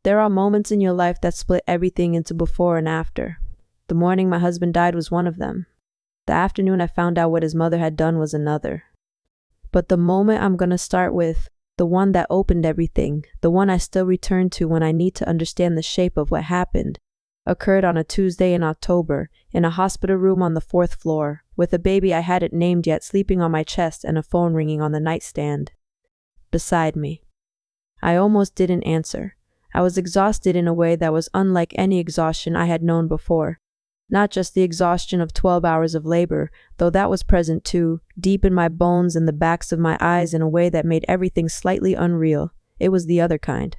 There are moments in your life that split everything into before and after. The morning my husband died was one of them. The afternoon I found out what his mother had done was another. But the moment I'm gonna start with, the one that opened everything, the one I still return to when I need to understand the shape of what happened, occurred on a Tuesday in October, in a hospital room on the 4th floor, with a baby I hadn't named yet sleeping on my chest and a phone ringing on the nightstand beside me. I almost didn't answer. I was exhausted in a way that was unlike any exhaustion I had known before. Not just the exhaustion of 12 hours of labor, though that was present too, deep in my bones and the backs of my eyes in a way that made everything slightly unreal. It was the other kind.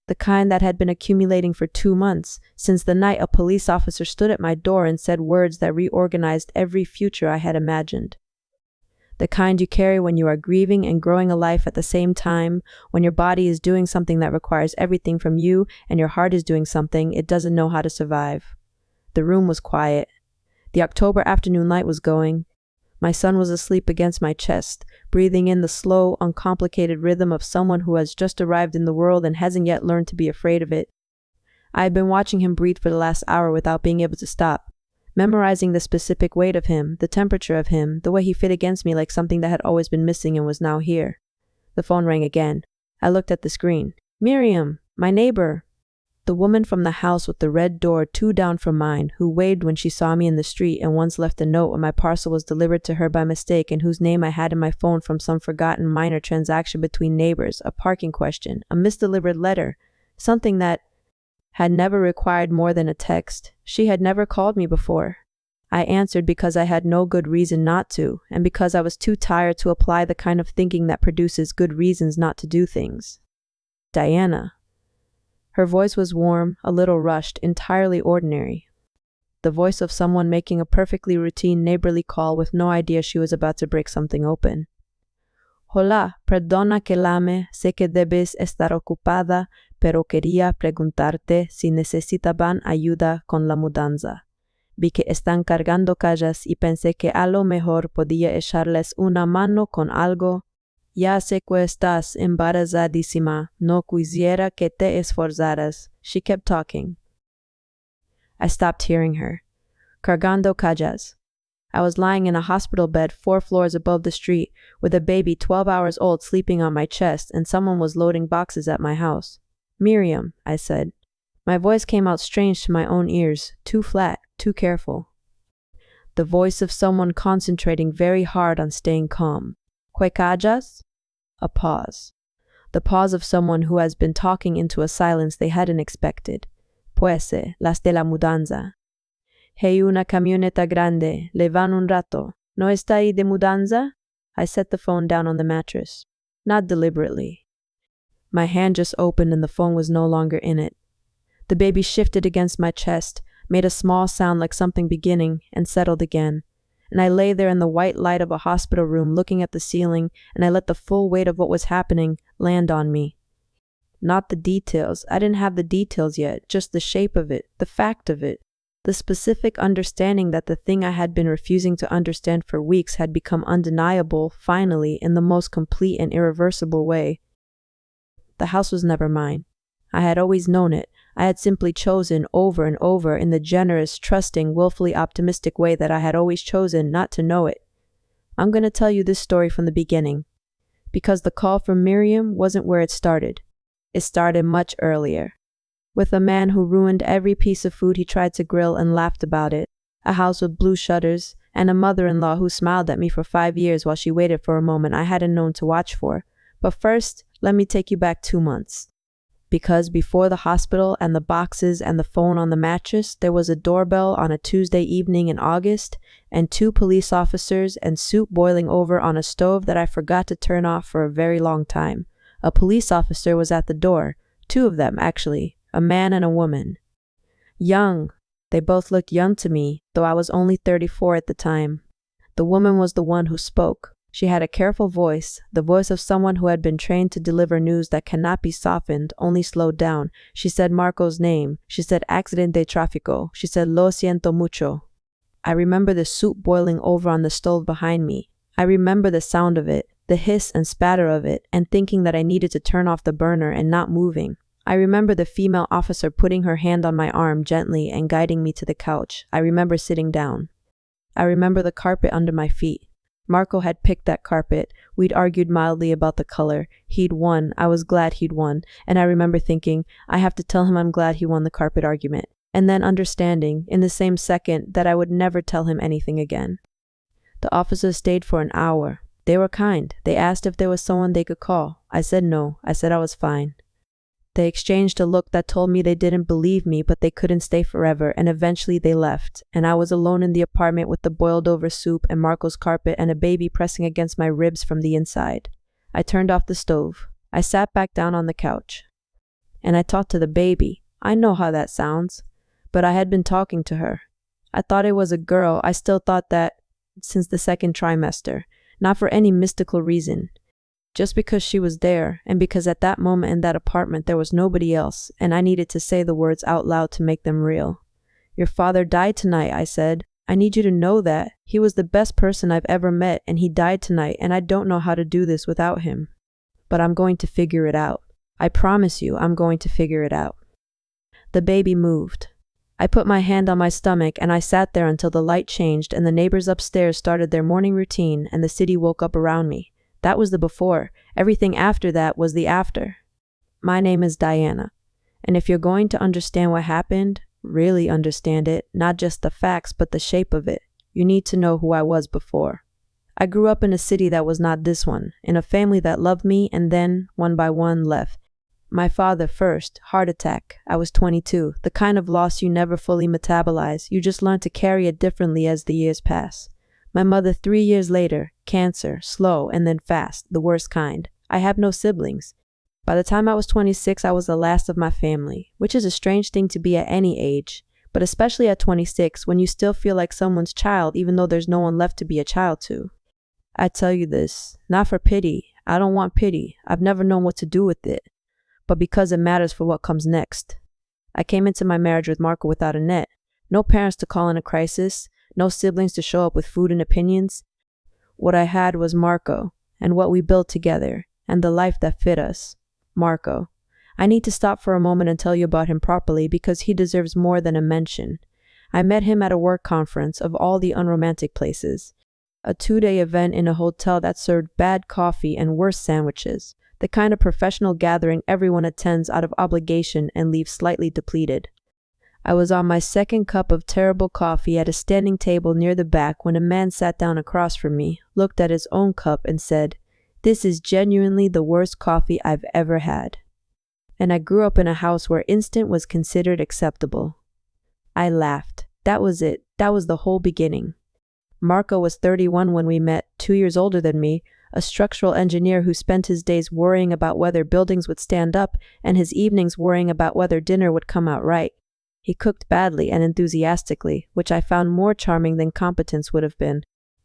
The kind that had been accumulating for 2 months, since the night a police officer stood at my door and said words that reorganized every future I had imagined. The kind you carry when you are grieving and growing a life at the same time, when your body is doing something that requires everything from you and your heart is doing something it doesn't know how to survive. The room was quiet. The October afternoon light was going. My son was asleep against my chest, breathing in the slow, uncomplicated rhythm of someone who has just arrived in the world and hasn't yet learned to be afraid of it. I had been watching him breathe for the last hour without being able to stop, memorizing the specific weight of him, the temperature of him, the way he fit against me like something that had always been missing and was now here. The phone rang again. I looked at the screen. Miriam, my neighbor. The woman from the house with the red door 2 down from mine, who waved when she saw me in the street and once left a note when my parcel was delivered to her by mistake and whose name I had in my phone from some forgotten minor transaction between neighbors, a parking question, a misdelivered letter, something that had never required more than a text. She had never called me before. I answered because I had no good reason not to, and because I was too tired to apply the kind of thinking that produces good reasons not to do things. Diana. Her voice was warm, a little rushed, entirely ordinary. The voice of someone making a perfectly routine neighborly call with no idea she was about to break something open. Hola, perdona que llame, sé que debes estar ocupada, pero quería preguntarte si necesitaban ayuda con la mudanza. Vi que están cargando cajas y pensé que a lo mejor podía echarles una mano con algo. Ya sé que estás embarazadísima, no quisiera que te esforzaras. She kept talking. I stopped hearing her. Cargando cajas. I was lying in a hospital bed 4 floors above the street, with a baby 12 hours old sleeping on my chest, and someone was loading boxes at my house. Miriam, I said. My voice came out strange to my own ears, too flat, too careful. The voice of someone concentrating very hard on staying calm. ¿Qué callas? A pause. The pause of someone who has been talking into a silence they hadn't expected. Puese, las de la mudanza. Hey, una camioneta grande, le van un rato. ¿No está ahí de mudanza? I set the phone down on the mattress. Not deliberately. My hand just opened and the phone was no longer in it. The baby shifted against my chest, made a small sound like something beginning, and settled again. And I lay there in the white light of a hospital room looking at the ceiling, and I let the full weight of what was happening land on me. Not the details. I didn't have the details yet, just the shape of it, the fact of it, the specific understanding that the thing I had been refusing to understand for weeks had become undeniable, finally, in the most complete and irreversible way. The house was never mine. I had always known it. I had simply chosen over and over in the generous, trusting, willfully optimistic way that I had always chosen not to know it. I'm going to tell you this story from the beginning, because the call from Miriam wasn't where it started. It started much earlier, with a man who ruined every piece of food he tried to grill and laughed about it, a house with blue shutters, and a mother-in-law who smiled at me for 5 years while she waited for a moment I hadn't known to watch for. But first, let me take you back 2 months. Because before the hospital and the boxes and the phone on the mattress, there was a doorbell on a Tuesday evening in August, and 2 police officers and soup boiling over on a stove that I forgot to turn off for a very long time. A police officer was at the door, 2 of them actually, a man and a woman. Young. They both looked young to me, though I was only 34 at the time. The woman was the one who spoke. She had a careful voice, the voice of someone who had been trained to deliver news that cannot be softened, only slowed down. She said Marco's name. She said accident de tráfico. She said lo siento mucho. I remember the soup boiling over on the stove behind me. I remember the sound of it, the hiss and spatter of it, and thinking that I needed to turn off the burner and not moving. I remember the female officer putting her hand on my arm gently and guiding me to the couch. I remember sitting down. I remember the carpet under my feet. Marco had picked that carpet. We'd argued mildly about the color. He'd won. I was glad he'd won. And I remember thinking, I have to tell him I'm glad he won the carpet argument. And then understanding, in the same second, that I would never tell him anything again. The officers stayed for an hour. They were kind. They asked if there was someone they could call. I said no. I said I was fine. They exchanged a look that told me they didn't believe me, but they couldn't stay forever, and eventually they left, and I was alone in the apartment with the boiled-over soup and Marco's carpet and a baby pressing against my ribs from the inside. I turned off the stove. I sat back down on the couch. And I talked to the baby. I know how that sounds. But I had been talking to her. I thought it was a girl. I still thought that since the second trimester, not for any mystical reason. Just because she was there, and because at that moment in that apartment there was nobody else, and I needed to say the words out loud to make them real. Your father died tonight, I said. I need you to know that. He was the best person I've ever met, and he died tonight, and I don't know how to do this without him. But I'm going to figure it out. I promise you, I'm going to figure it out. The baby moved. I put my hand on my stomach, and I sat there until the light changed, and the neighbors upstairs started their morning routine, and the city woke up around me. That was the before. Everything after that was the after. My name is Diana. And if you're going to understand what happened, really understand it, not just the facts, but the shape of it, you need to know who I was before. I grew up in a city that was not this one, in a family that loved me and then, one by one, left. My father first, heart attack. I was 22, the kind of loss you never fully metabolize. You just learn to carry it differently as the years pass. My mother 3 years later, cancer, slow and then fast, the worst kind. I have no siblings. By the time I was 26, I was the last of my family, which is a strange thing to be at any age, but especially at 26 when you still feel like someone's child even though there's no one left to be a child to. I tell you this, not for pity. I don't want pity. I've never known what to do with it, but because it matters for what comes next. I came into my marriage with Marco without a net. No parents to call in a crisis. No siblings to show up with food and opinions. What I had was Marco, and what we built together, and the life that fit us. Marco. I need to stop for a moment and tell you about him properly because he deserves more than a mention. I met him at a work conference of all the unromantic places. A 2-day event in a hotel that served bad coffee and worse sandwiches. The kind of professional gathering everyone attends out of obligation and leaves slightly depleted. I was on my second cup of terrible coffee at a standing table near the back when a man sat down across from me, looked at his own cup and said, "This is genuinely the worst coffee I've ever had." And I grew up in a house where instant was considered acceptable. I laughed. That was it. That was the whole beginning. Marco was 31 when we met, 2 years older than me, a structural engineer who spent his days worrying about whether buildings would stand up and his evenings worrying about whether dinner would come out right. He cooked badly and enthusiastically, which I found more charming than competence would have been.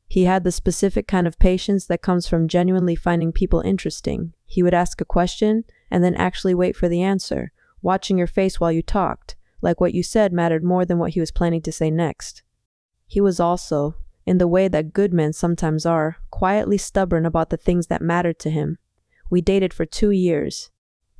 He had the specific kind of patience that comes from genuinely finding people interesting. He would ask a question and then actually wait for the answer, watching your face while you talked, like what you said mattered more than what he was planning to say next. He was also, in the way that good men sometimes are, quietly stubborn about the things that mattered to him. We dated for 2 years.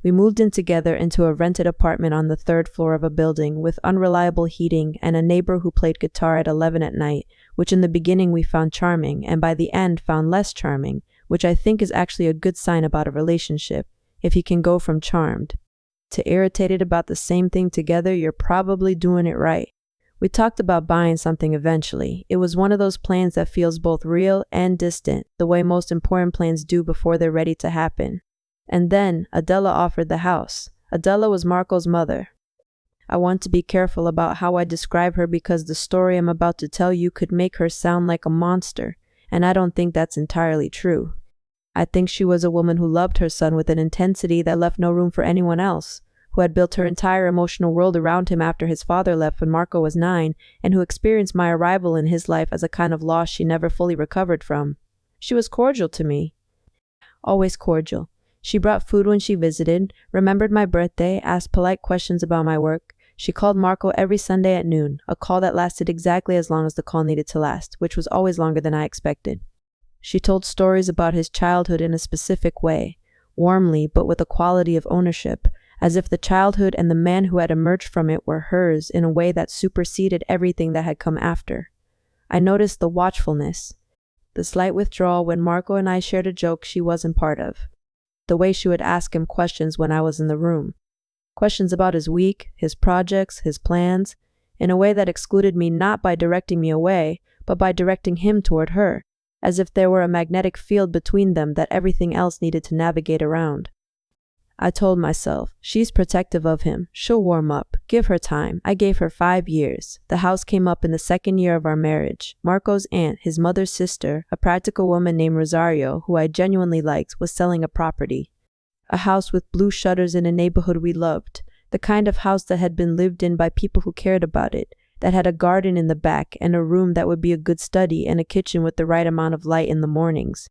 We moved in together into a rented apartment on the 3rd floor of a building with unreliable heating and a neighbor who played guitar at 11 at night, which in the beginning we found charming and by the end found less charming, which I think is actually a good sign about a relationship. If you can go from charmed to irritated about the same thing together, you're probably doing it right. We talked about buying something eventually. It was one of those plans that feels both real and distant, the way most important plans do before they're ready to happen. And then Adela offered the house. Adela was Marco's mother. I want to be careful about how I describe her because the story I'm about to tell you could make her sound like a monster, and I don't think that's entirely true. I think she was a woman who loved her son with an intensity that left no room for anyone else, who had built her entire emotional world around him after his father left when Marco was 9, and who experienced my arrival in his life as a kind of loss she never fully recovered from. She was cordial to me. Always cordial. She brought food when she visited, remembered my birthday, asked polite questions about my work. She called Marco every Sunday at noon, a call that lasted exactly as long as the call needed to last, which was always longer than I expected. She told stories about his childhood in a specific way, warmly but with a quality of ownership, as if the childhood and the man who had emerged from it were hers in a way that superseded everything that had come after. I noticed the watchfulness, the slight withdrawal when Marco and I shared a joke she wasn't part of, the way she would ask him questions when I was in the room, questions about his week, his projects, his plans, in a way that excluded me not by directing me away, but by directing him toward her, as if there were a magnetic field between them that everything else needed to navigate around. I told myself, she's protective of him, she'll warm up, give her time. I gave her 5 years. The house came up in the 2nd year of our marriage. Marco's aunt, his mother's sister, a practical woman named Rosario, who I genuinely liked, was selling a property. A house with blue shutters in a neighborhood we loved, the kind of house that had been lived in by people who cared about it, that had a garden in the back and a room that would be a good study and a kitchen with the right amount of light in the mornings.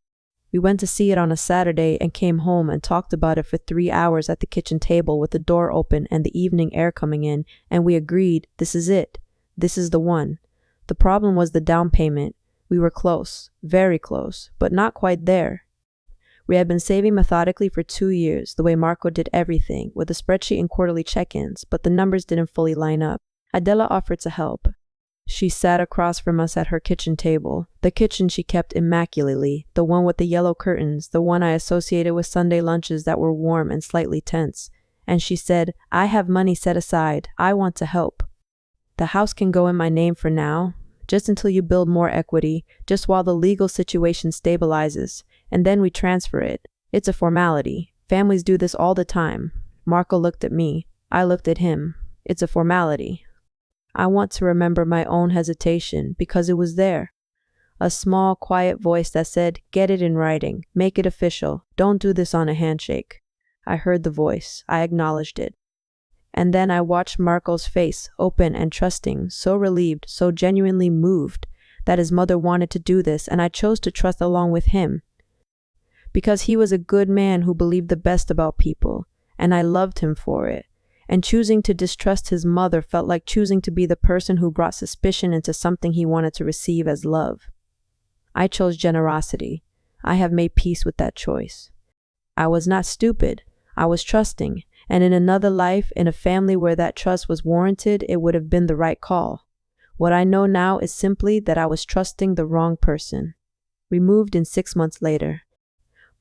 We went to see it on a Saturday and came home and talked about it for 3 hours at the kitchen table with the door open and the evening air coming in, and we agreed, this is it. This is the one. The problem was the down payment. We were close, very close, but not quite there. We had been saving methodically for 2 years, the way Marco did everything, with a spreadsheet and quarterly check-ins, but the numbers didn't fully line up. Adela offered to help. She sat across from us at her kitchen table, the kitchen she kept immaculately, the one with the yellow curtains, the one I associated with Sunday lunches that were warm and slightly tense. And she said, I have money set aside. I want to help. The house can go in my name for now, just until you build more equity, just while the legal situation stabilizes, and then we transfer it. It's a formality. Families do this all the time. Marco looked at me. I looked at him. It's a formality. I want to remember my own hesitation because it was there. A small, quiet voice that said, get it in writing, make it official, don't do this on a handshake. I heard the voice. I acknowledged it. And then I watched Marco's face, open and trusting, so relieved, so genuinely moved, that his mother wanted to do this, and I chose to trust along with him. Because he was a good man who believed the best about people, and I loved him for it. And choosing to distrust his mother felt like choosing to be the person who brought suspicion into something he wanted to receive as love. I chose generosity. I have made peace with that choice. I was not stupid. I was trusting, and in another life, in a family where that trust was warranted, it would have been the right call. What I know now is simply that I was trusting the wrong person. We moved in 6 months later.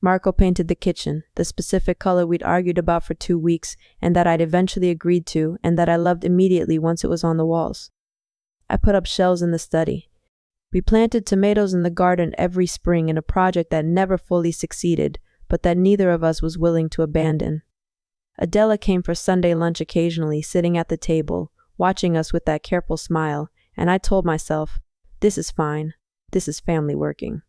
Marco painted the kitchen, the specific color we'd argued about for 2 weeks, and that I'd eventually agreed to, and that I loved immediately once it was on the walls. I put up shelves in the study. We planted tomatoes in the garden every spring in a project that never fully succeeded, but that neither of us was willing to abandon. Adela came for Sunday lunch occasionally, sitting at the table, watching us with that careful smile, and I told myself, this is fine. This is family working.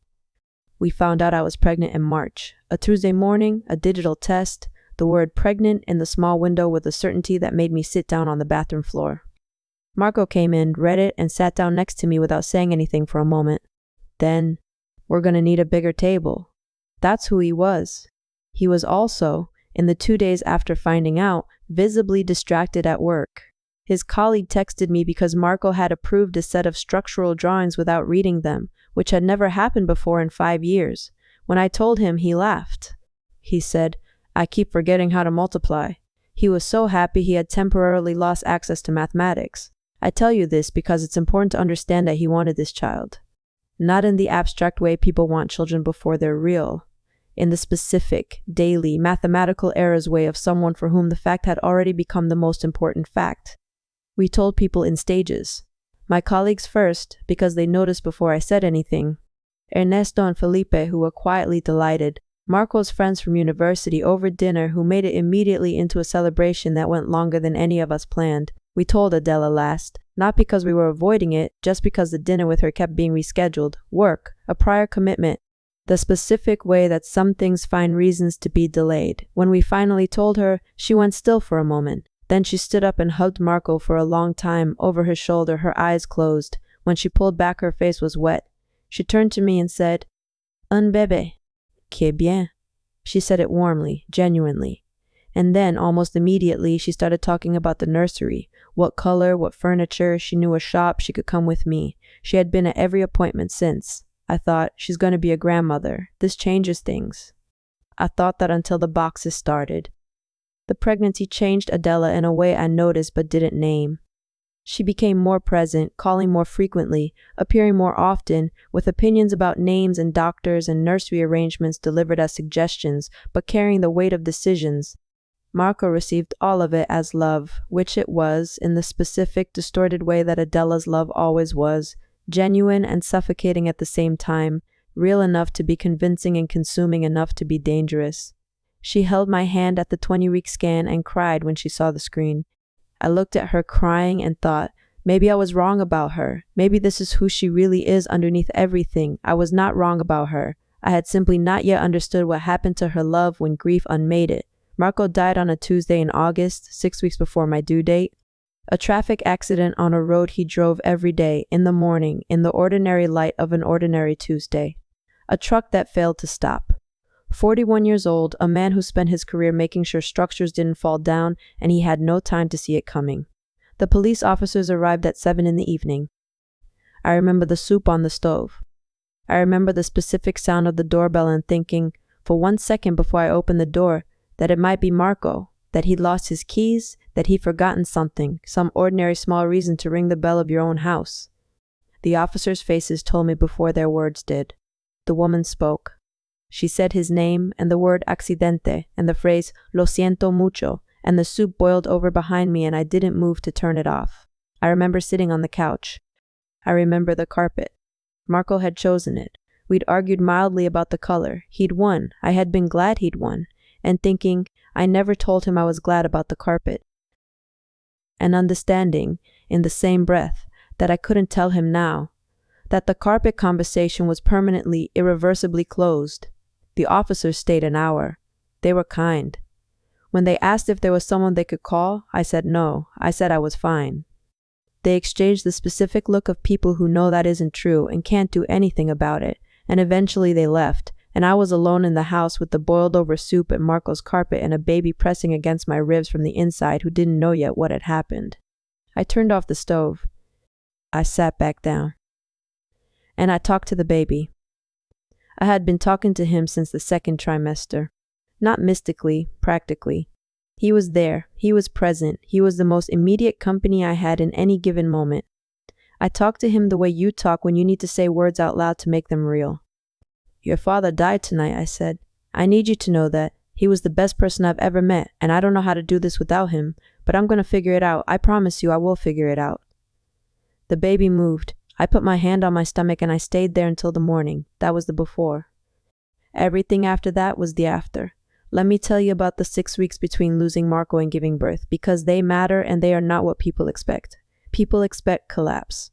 We found out I was pregnant in March. A Tuesday morning, a digital test, the word pregnant in the small window with a certainty that made me sit down on the bathroom floor. Marco came in, read it, and sat down next to me without saying anything for a moment. Then, we're going to need a bigger table. That's who he was. He was also, in the 2 days after finding out, visibly distracted at work. His colleague texted me because Marco had approved a set of structural drawings without reading them, which had never happened before in 5 years. When I told him, he laughed. He said, I keep forgetting how to multiply. He was so happy he had temporarily lost access to mathematics. I tell you this because it's important to understand that he wanted this child. Not in the abstract way people want children before they're real. In the specific, daily, mathematical errors way of someone for whom the fact had already become the most important fact. We told people in stages. My colleagues first, because they noticed before I said anything. Ernesto and Felipe, who were quietly delighted. Marco's friends from university over dinner who made it immediately into a celebration that went longer than any of us planned. We told Adela last, not because we were avoiding it, just because the dinner with her kept being rescheduled. Work, a prior commitment. The specific way that some things find reasons to be delayed. When we finally told her, she went still for a moment. Then she stood up and hugged Marco for a long time, over her shoulder, her eyes closed. When she pulled back, her face was wet. She turned to me and said, Un bébé. Que bien. She said it warmly, genuinely. And then, almost immediately, she started talking about the nursery. What color, what furniture, she knew a shop, she could come with me. She had been at every appointment since. I thought, she's going to be a grandmother. This changes things. I thought that until the boxes started. The pregnancy changed Adela in a way I noticed but didn't name. She became more present, calling more frequently, appearing more often, with opinions about names and doctors and nursery arrangements delivered as suggestions, but carrying the weight of decisions. Marco received all of it as love, which it was, in the specific, distorted way that Adela's love always was, genuine and suffocating at the same time, real enough to be convincing and consuming enough to be dangerous. She held my hand at the 20-week scan and cried when she saw the screen. I looked at her crying and thought, maybe I was wrong about her. Maybe this is who she really is underneath everything. I was not wrong about her. I had simply not yet understood what happened to her love when grief unmade it. Marco died on a Tuesday in August, 6 weeks before my due date. A traffic accident on a road he drove every day, in the morning, in the ordinary light of an ordinary Tuesday. A truck that failed to stop. 41 years old, a man who spent his career making sure structures didn't fall down, and he had no time to see it coming. The police officers arrived at 7 in the evening. I remember the soup on the stove. I remember the specific sound of the doorbell and thinking, for 1 second before I opened the door, that it might be Marco, that he'd lost his keys, that he'd forgotten something, some ordinary small reason to ring the bell of your own house. The officers' faces told me before their words did. The woman spoke. She said his name and the word accidente and the phrase lo siento mucho, and the soup boiled over behind me and I didn't move to turn it off. I remember sitting on the couch. I remember the carpet. Marco had chosen it. We'd argued mildly about the color. He'd won. I had been glad he'd won. And thinking, I never told him I was glad about the carpet. And understanding, in the same breath, that I couldn't tell him now. That the carpet conversation was permanently, irreversibly closed. The officers stayed an hour. They were kind. When they asked if there was someone they could call, I said no. I said I was fine. They exchanged the specific look of people who know that isn't true and can't do anything about it, and eventually they left, and I was alone in the house with the boiled-over soup and Marco's carpet and a baby pressing against my ribs from the inside who didn't know yet what had happened. I turned off the stove. I sat back down. And I talked to the baby. I had been talking to him since the 2nd trimester. Not mystically, practically. He was there. He was present. He was the most immediate company I had in any given moment. I talked to him the way you talk when you need to say words out loud to make them real. Your father died tonight, I said. I need you to know that. He was the best person I've ever met, and I don't know how to do this without him, but I'm going to figure it out. I promise you I will figure it out. The baby moved. I put my hand on my stomach and I stayed there until the morning. That was the before. Everything after that was the after. Let me tell you about the 6 weeks between losing Marco and giving birth, because they matter and they are not what people expect. People expect collapse.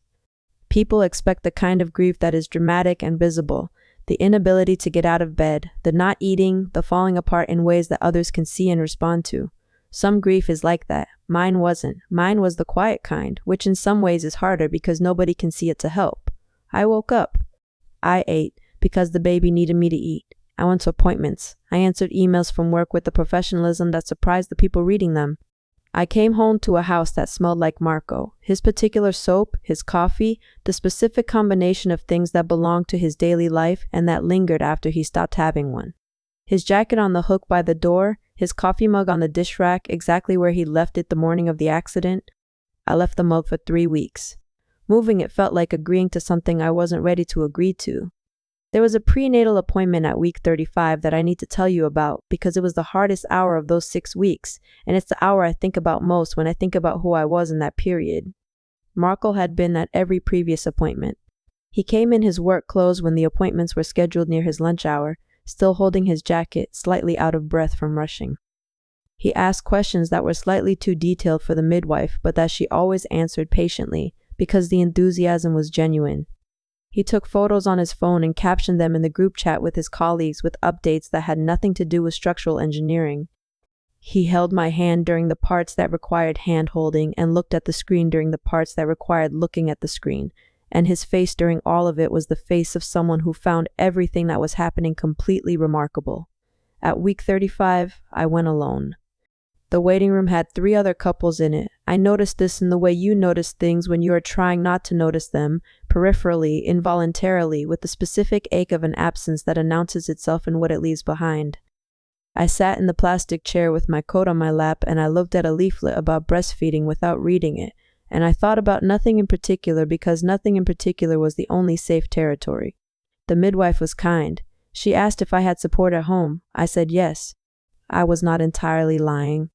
People expect the kind of grief that is dramatic and visible, the inability to get out of bed, the not eating, the falling apart in ways that others can see and respond to. Some grief is like that. Mine wasn't. Mine was the quiet kind, which in some ways is harder because nobody can see it to help. I woke up. I ate because the baby needed me to eat. I went to appointments. I answered emails from work with a professionalism that surprised the people reading them. I came home to a house that smelled like Marco, his particular soap, his coffee, the specific combination of things that belonged to his daily life and that lingered after he stopped having one. His jacket on the hook by the door, his coffee mug on the dish rack exactly where he left it the morning of the accident. I left the mug for 3 weeks. Moving it felt like agreeing to something I wasn't ready to agree to. There was a prenatal appointment at week 35 that I need to tell you about because it was the hardest hour of those 6 weeks, and it's the hour I think about most when I think about who I was in that period. Marco had been at every previous appointment. He came in his work clothes when the appointments were scheduled near his lunch hour, still holding his jacket, slightly out of breath from rushing. He asked questions that were slightly too detailed for the midwife, but that she always answered patiently, because the enthusiasm was genuine. He took photos on his phone and captioned them in the group chat with his colleagues with updates that had nothing to do with structural engineering. He held my hand during the parts that required hand-holding and looked at the screen during the parts that required looking at the screen, and his face during all of it was the face of someone who found everything that was happening completely remarkable. At week 35, I went alone. The waiting room had 3 other couples in it. I noticed this in the way you notice things when you are trying not to notice them, peripherally, involuntarily, with the specific ache of an absence that announces itself in what it leaves behind. I sat in the plastic chair with my coat on my lap and I looked at a leaflet about breastfeeding without reading it, and I thought about nothing in particular because nothing in particular was the only safe territory. The midwife was kind. She asked if I had support at home. I said yes. I was not entirely lying.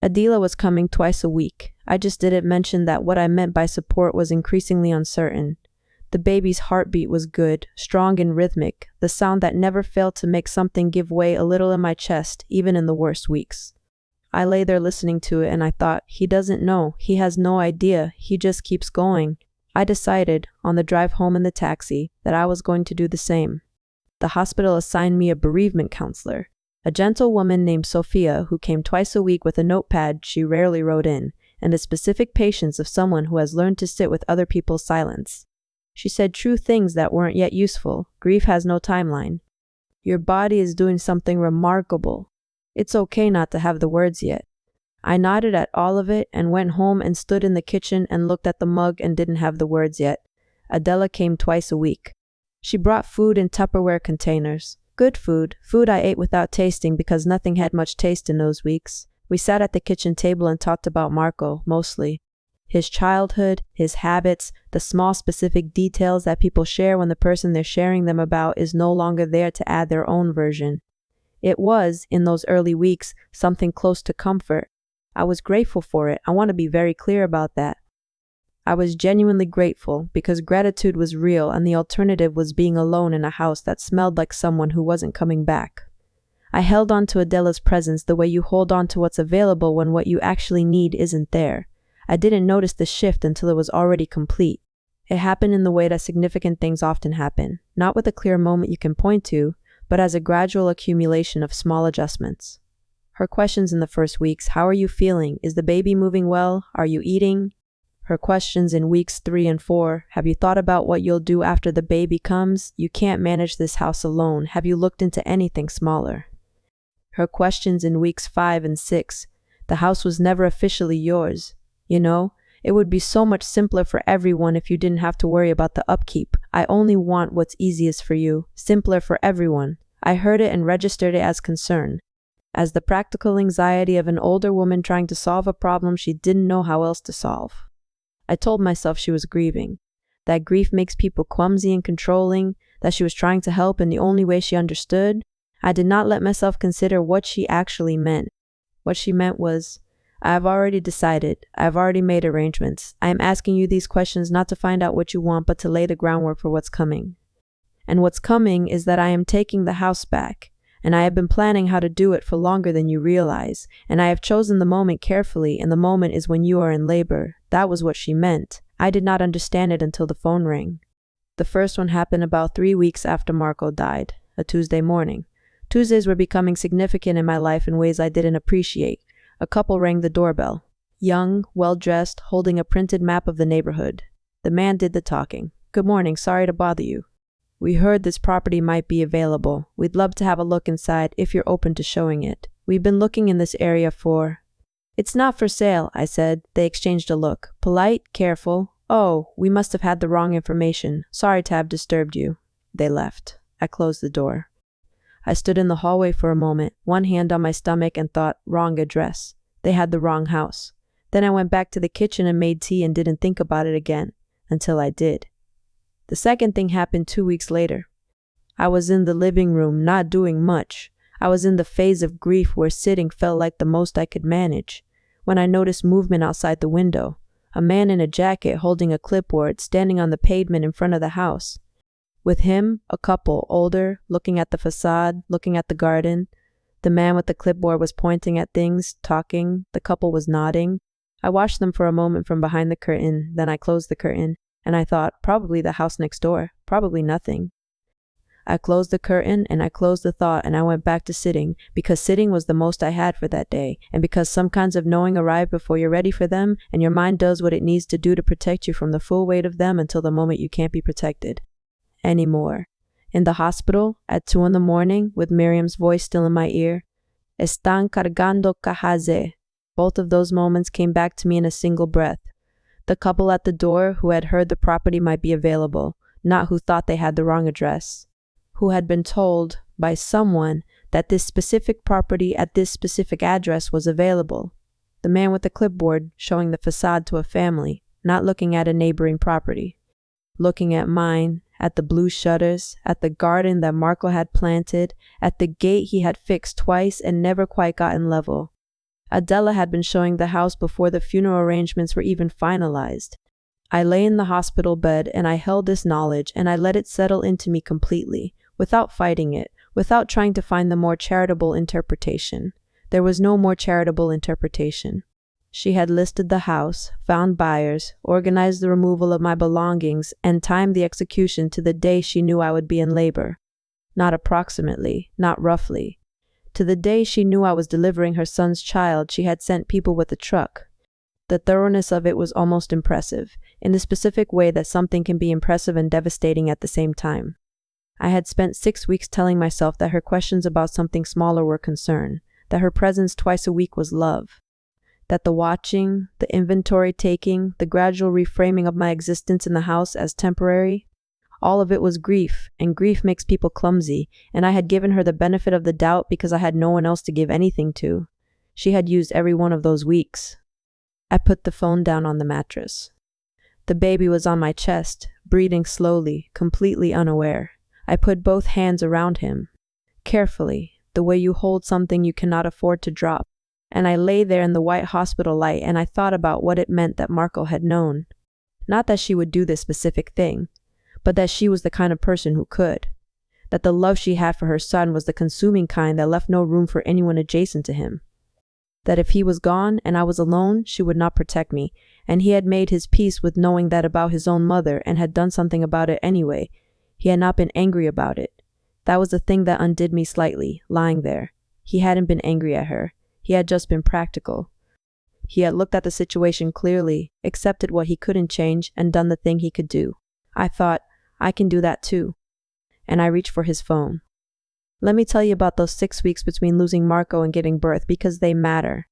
Adila was coming twice a week. I just didn't mention that what I meant by support was increasingly uncertain. The baby's heartbeat was good, strong and rhythmic, the sound that never failed to make something give way a little in my chest, even in the worst weeks. I lay there listening to it and I thought, he doesn't know, he has no idea, he just keeps going. I decided, on the drive home in the taxi, that I was going to do the same. The hospital assigned me a bereavement counselor, a gentle woman named Sophia who came twice a week with a notepad she rarely wrote in, and the specific patience of someone who has learned to sit with other people's silence. She said true things that weren't yet useful. Grief has no timeline. Your body is doing something remarkable. It's okay not to have the words yet. I nodded at all of it and went home and stood in the kitchen and looked at the mug and didn't have the words yet. Adela came twice a week. She brought food in Tupperware containers. Good food I ate without tasting because nothing had much taste in those weeks. We sat at the kitchen table and talked about Marco, mostly. His childhood, his habits, the small specific details that people share when the person they're sharing them about is no longer there to add their own version. It was, in those early weeks, something close to comfort. I was grateful for it. I want to be very clear about that. I was genuinely grateful because gratitude was real and the alternative was being alone in a house that smelled like someone who wasn't coming back. I held on to Adela's presence the way you hold on to what's available when what you actually need isn't there. I didn't notice the shift until it was already complete. It happened in the way that significant things often happen, not with a clear moment you can point to, but as a gradual accumulation of small adjustments. Her questions in the first weeks: how are you feeling? Is the baby moving well? Are you eating? Her questions in weeks 3 and 4: have you thought about what you'll do after the baby comes? You can't manage this house alone. Have you looked into anything smaller? Her questions in weeks 5 and 6: the house was never officially yours. You know, it would be so much simpler for everyone if you didn't have to worry about the upkeep. I only want what's easiest for you, simpler for everyone. I heard it and registered it as concern, as the practical anxiety of an older woman trying to solve a problem she didn't know how else to solve. I told myself she was grieving, that grief makes people clumsy and controlling, that she was trying to help in the only way she understood. I did not let myself consider what she actually meant. What she meant was, I have already decided. I have already made arrangements. I am asking you these questions not to find out what you want, but to lay the groundwork for what's coming. And what's coming is that I am taking the house back, and I have been planning how to do it for longer than you realize, and I have chosen the moment carefully, and the moment is when you are in labor. That was what she meant. I did not understand it until the phone rang. The first one happened about 3 weeks after Marco died, a Tuesday morning. Tuesdays were becoming significant in my life in ways I didn't appreciate. A couple rang the doorbell. Young, well-dressed, holding a printed map of the neighborhood. The man did the talking. Good morning, sorry to bother you. We heard this property might be available. We'd love to have a look inside if you're open to showing it. We've been looking in this area for... It's not for sale, I said. They exchanged a look. Polite, careful. Oh, we must have had the wrong information. Sorry to have disturbed you. They left. I closed the door. I stood in the hallway for a moment, one hand on my stomach, and thought, wrong address. They had the wrong house. Then I went back to the kitchen and made tea and didn't think about it again, until I did. The second thing happened 2 weeks later. I was in the living room, not doing much. I was in the phase of grief where sitting felt like the most I could manage, when I noticed movement outside the window. A man in a jacket holding a clipboard standing on the pavement in front of the house. With him, a couple, older, looking at the facade, looking at the garden. The man with the clipboard was pointing at things, talking. The couple was nodding. I watched them for a moment from behind the curtain, then I closed the curtain, and I thought, probably the house next door, probably nothing. I closed the curtain, and I closed the thought, and I went back to sitting, because sitting was the most I had for that day, and because some kinds of knowing arrive before you're ready for them, and your mind does what it needs to do to protect you from the full weight of them until the moment you can't be protected anymore. In the hospital, at 2 a.m, with Miriam's voice still in my ear, Están cargando cajas. Both of those moments came back to me in a single breath. The couple at the door who had heard the property might be available, not who thought they had the wrong address, who had been told by someone that this specific property at this specific address was available. The man with the clipboard showing the facade to a family, not looking at a neighboring property. Looking at mine, at the blue shutters, at the garden that Marco had planted, at the gate he had fixed twice and never quite gotten level. Adela had been showing the house before the funeral arrangements were even finalized. I lay in the hospital bed and I held this knowledge and I let it settle into me completely, without fighting it, without trying to find the more charitable interpretation. There was no more charitable interpretation. She had listed the house, found buyers, organized the removal of my belongings, and timed the execution to the day she knew I would be in labor. Not approximately, not roughly. To the day she knew I was delivering her son's child, she had sent people with a truck. The thoroughness of it was almost impressive, in the specific way that something can be impressive and devastating at the same time. I had spent 6 weeks telling myself that her questions about something smaller were concern, that her presence twice a week was love, that the watching, the inventory taking, the gradual reframing of my existence in the house as temporary, all of it was grief, and grief makes people clumsy, and I had given her the benefit of the doubt because I had no one else to give anything to. She had used every one of those weeks. I put the phone down on the mattress. The baby was on my chest, breathing slowly, completely unaware. I put both hands around him, carefully, the way you hold something you cannot afford to drop, and I lay there in the white hospital light and I thought about what it meant that Marco had known. Not that she would do this specific thing, but that she was the kind of person who could. That the love she had for her son was the consuming kind that left no room for anyone adjacent to him. That if he was gone and I was alone, she would not protect me, and he had made his peace with knowing that about his own mother and had done something about it anyway. He had not been angry about it. That was the thing that undid me slightly, lying there. He hadn't been angry at her. He had just been practical. He had looked at the situation clearly, accepted what he couldn't change, and done the thing he could do. I thought, I can do that too. And I reached for his phone. Let me tell you about those 6 weeks between losing Marco and giving birth, because they matter.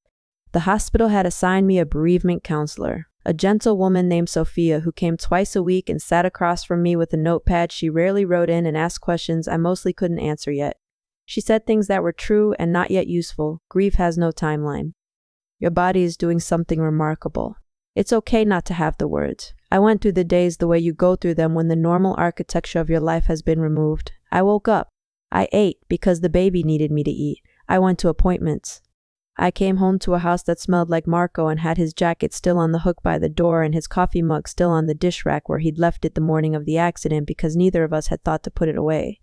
The hospital had assigned me a bereavement counselor, a gentle woman named Sophia who came twice a week and sat across from me with a notepad she rarely wrote in and asked questions I mostly couldn't answer yet. She said things that were true and not yet useful. Grief has no timeline. Your body is doing something remarkable. It's okay not to have the words. I went through the days the way you go through them when the normal architecture of your life has been removed. I woke up. I ate because the baby needed me to eat. I went to appointments. I came home to a house that smelled like Marco and had his jacket still on the hook by the door and his coffee mug still on the dish rack where he'd left it the morning of the accident because neither of us had thought to put it away.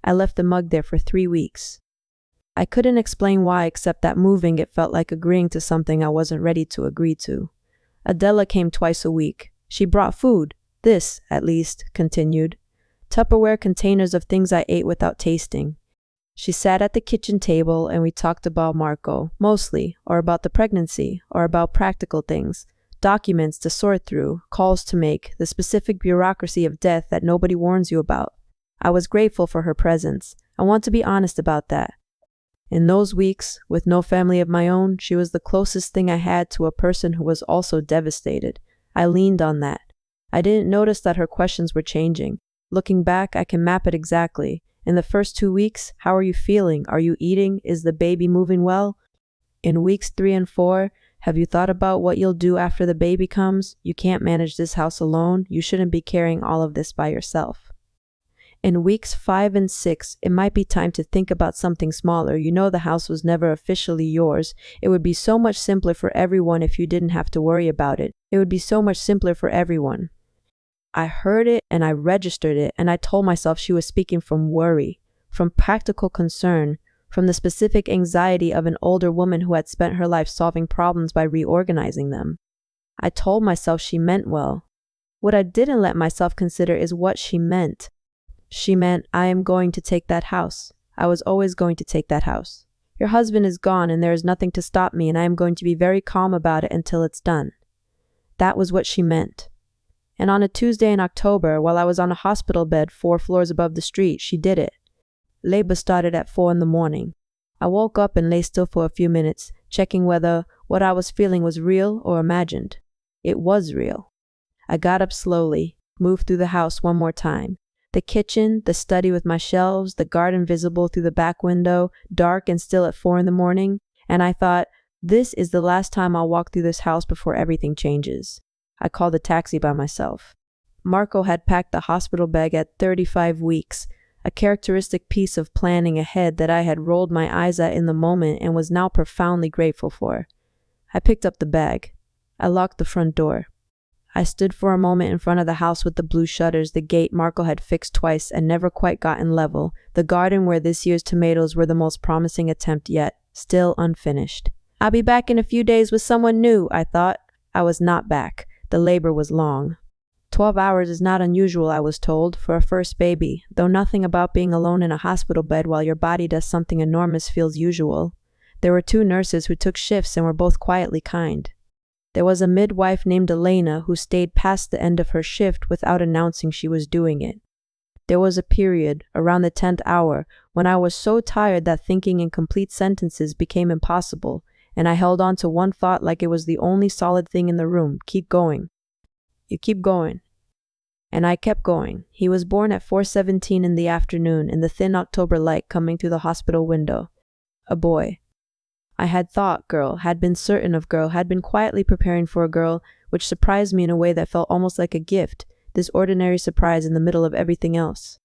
I left the mug there for 3 weeks. I couldn't explain why except that moving it felt like agreeing to something I wasn't ready to agree to. Adela came twice a week. She brought food. This, at least, continued. Tupperware containers of things I ate without tasting. She sat at the kitchen table and we talked about Marco, mostly, or about the pregnancy, or about practical things, documents to sort through, calls to make, the specific bureaucracy of death that nobody warns you about. I was grateful for her presence. I want to be honest about that. In those weeks, with no family of my own, she was the closest thing I had to a person who was also devastated. I leaned on that. I didn't notice that her questions were changing. Looking back, I can map it exactly. In the first 2 weeks, how are you feeling? Are you eating? Is the baby moving well? In weeks 3 and 4, have you thought about what you'll do after the baby comes? You can't manage this house alone. You shouldn't be carrying all of this by yourself. In weeks 5 and 6, it might be time to think about something smaller. You know the house was never officially yours. It would be so much simpler for everyone if you didn't have to worry about it. It would be so much simpler for everyone. I heard it and I registered it and I told myself she was speaking from worry, from practical concern, from the specific anxiety of an older woman who had spent her life solving problems by reorganizing them. I told myself she meant well. What I didn't let myself consider is what she meant. She meant, I am going to take that house. I was always going to take that house. Your husband is gone and there is nothing to stop me and I am going to be very calm about it until it's done. That was what she meant. And on a Tuesday in October, while I was on a hospital bed 4 floors above the street, she did it. Labor started at 4 in the morning. I woke up and lay still for a few minutes, checking whether what I was feeling was real or imagined. It was real. I got up slowly, moved through the house one more time. The kitchen, the study with my shelves, the garden visible through the back window, dark and still at 4 in the morning, and I thought, this is the last time I'll walk through this house before everything changes. I called a taxi by myself. Marco had packed the hospital bag at 35 weeks, a characteristic piece of planning ahead that I had rolled my eyes at in the moment and was now profoundly grateful for. I picked up the bag. I locked the front door. I stood for a moment in front of the house with the blue shutters, the gate Marco had fixed twice and never quite gotten level, the garden where this year's tomatoes were the most promising attempt yet, still unfinished. I'll be back in a few days with someone new, I thought. I was not back. The labor was long. 12 hours is not unusual, I was told, for a first baby, though nothing about being alone in a hospital bed while your body does something enormous feels usual. There were 2 nurses who took shifts and were both quietly kind. There was a midwife named Elena who stayed past the end of her shift without announcing she was doing it. There was a period, around the 10th hour, when I was so tired that thinking in complete sentences became impossible, and I held on to one thought like it was the only solid thing in the room: keep going. You keep going. And I kept going. He was born at 4:17 in the afternoon in the thin October light coming through the hospital window. A boy. I had thought girl, had been certain of girl, had been quietly preparing for a girl, which surprised me in a way that felt almost like a gift, this ordinary surprise in the middle of everything else.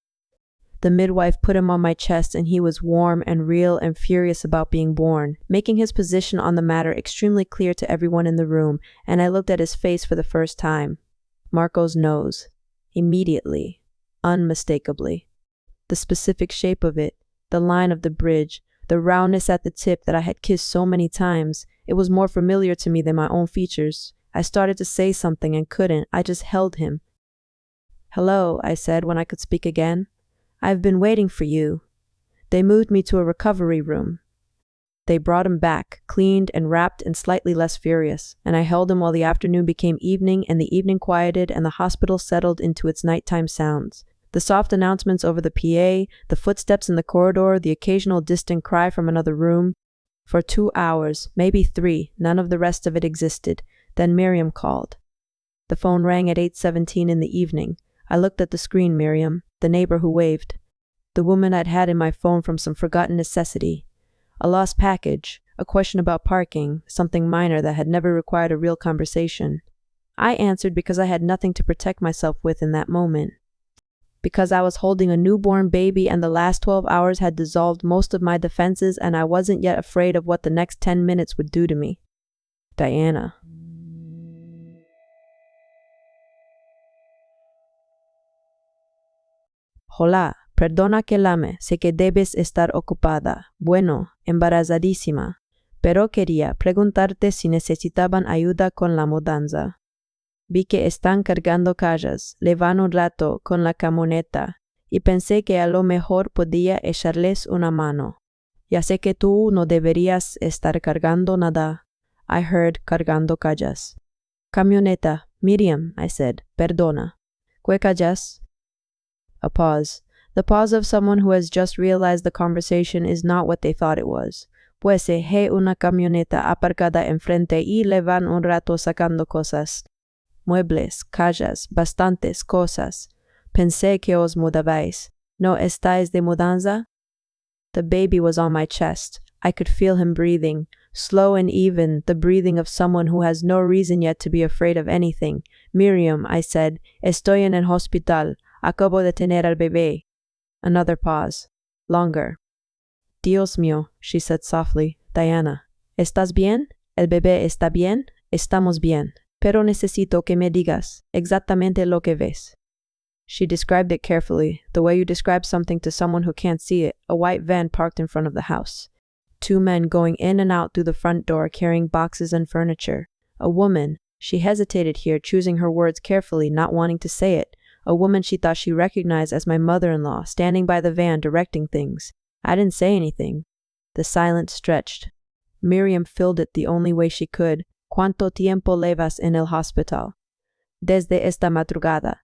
The midwife put him on my chest and he was warm and real and furious about being born, making his position on the matter extremely clear to everyone in the room, and I looked at his face for the first time. Marco's nose. Immediately. Unmistakably. The specific shape of it, the line of the bridge, the roundness at the tip that I had kissed so many times, it was more familiar to me than my own features. I started to say something and couldn't. I just held him. Hello, I said when I could speak again. I've been waiting for you. They moved me to a recovery room. They brought him back, cleaned and wrapped and slightly less furious, and I held him while the afternoon became evening and the evening quieted and the hospital settled into its nighttime sounds. The soft announcements over the PA, the footsteps in the corridor, the occasional distant cry from another room. For 2 hours, maybe 3, none of the rest of it existed. Then Miriam called. The phone rang at 8:17 in the evening. I looked at the screen. Miriam, the neighbor who waved. The woman I'd had in my phone from some forgotten necessity. A lost package, a question about parking, something minor that had never required a real conversation. I answered because I had nothing to protect myself with in that moment. Because I was holding a newborn baby and the last 12 hours had dissolved most of my defenses and I wasn't yet afraid of what the next 10 minutes would do to me. Diana. Hola, perdona que llame, sé que debes estar ocupada. Bueno, embarazadísima. Pero quería preguntarte si necesitaban ayuda con la mudanza. Vi que están cargando cajas, le van un rato con la camioneta, y pensé que a lo mejor podía echarles una mano. Ya sé que tú no deberías estar cargando nada. I heard cargando cajas. Camioneta, Miriam, I said, perdona. ¿Qué cajas? A pause. The pause of someone who has just realized the conversation is not what they thought it was. Pues he una camioneta aparcada enfrente y le van un rato sacando cosas. Muebles, cajas, bastantes cosas. Pensé que os mudabais. ¿No estáis de mudanza? The baby was on my chest. I could feel him breathing, slow and even, the breathing of someone who has no reason yet to be afraid of anything. Miriam, I said, estoy en el hospital. Acabo de tener al bebé. Another pause. Longer. Dios mío, she said softly. Diana, ¿estás bien? ¿El bebé está bien? Estamos bien. Pero necesito que me digas exactamente lo que ves. She described it carefully, the way you describe something to someone who can't see it, a white van parked in front of the house. 2 men going in and out through the front door carrying boxes and furniture. A woman, she hesitated here, choosing her words carefully, not wanting to say it. A woman she thought she recognized as my mother-in-law, standing by the van directing things. I didn't say anything. The silence stretched. Miriam filled it the only way she could. ¿Cuánto tiempo llevas en el hospital? Desde esta madrugada.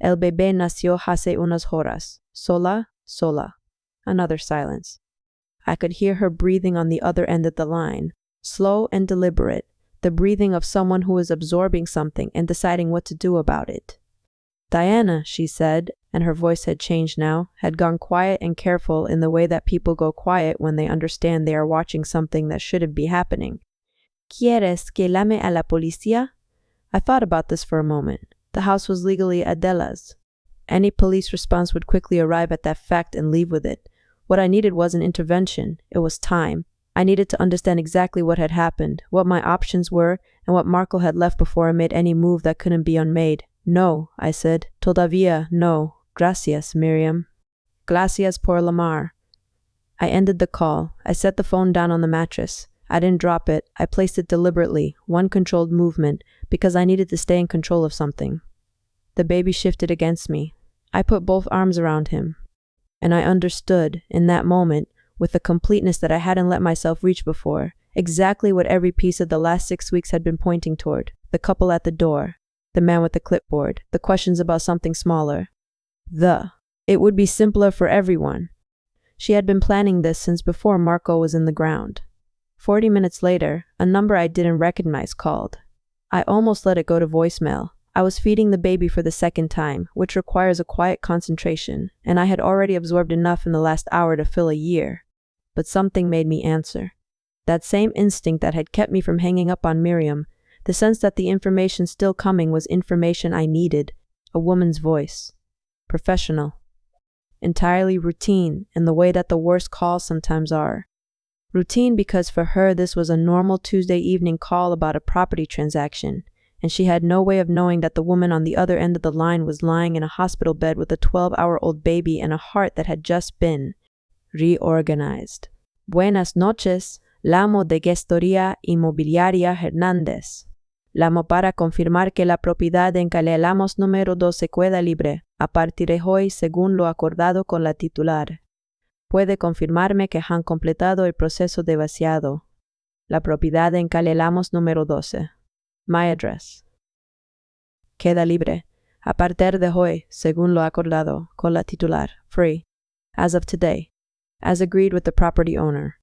El bebé nació hace unas horas. Sola, sola. Another silence. I could hear her breathing on the other end of the line, slow and deliberate, the breathing of someone who is absorbing something and deciding what to do about it. Diana, she said, and her voice had changed now, had gone quiet and careful in the way that people go quiet when they understand they are watching something that shouldn't be happening. ¿Quieres que llame a la policía? I thought about this for a moment. The house was legally Adela's. Any police response would quickly arrive at that fact and leave with it. What I needed wasn't intervention, it was time. I needed to understand exactly what had happened, what my options were, and what Marco had left before I made any move that couldn't be unmade. No, I said. Todavía no. Gracias, Miriam. Gracias por llamar. I ended the call. I set the phone down on the mattress. I didn't drop it. I placed it deliberately, one controlled movement, because I needed to stay in control of something. The baby shifted against me. I put both arms around him. And I understood, in that moment, with a completeness that I hadn't let myself reach before, exactly what every piece of the last 6 weeks had been pointing toward. The couple at the door. The man with the clipboard. The questions about something smaller. It would be simpler for everyone. She had been planning this since before Marco was in the ground. 40 minutes later, a number I didn't recognize called. I almost let it go to voicemail. I was feeding the baby for the second time, which requires a quiet concentration, and I had already absorbed enough in the last hour to fill a year. But something made me answer. That same instinct that had kept me from hanging up on Miriam, the sense that the information still coming was information I needed, a woman's voice. Professional. Entirely routine in the way that the worst calls sometimes are. Routine because for her this was a normal Tuesday evening call about a property transaction, and she had no way of knowing that the woman on the other end of the line was lying in a hospital bed with a 12-hour-old baby and a heart that had just been reorganized. Buenas noches, llamo de Gestoría Inmobiliaria Hernández. Llamo para confirmar que la propiedad en que le hablamos número 2 se queda libre a partir de hoy según lo acordado con la titular. Puede confirmarme que han completado el proceso de vaciado. La propiedad en que le hablamos número 12. My address. Queda libre a partir de hoy según lo acordado con la titular. Free. As of today. As agreed with the property owner.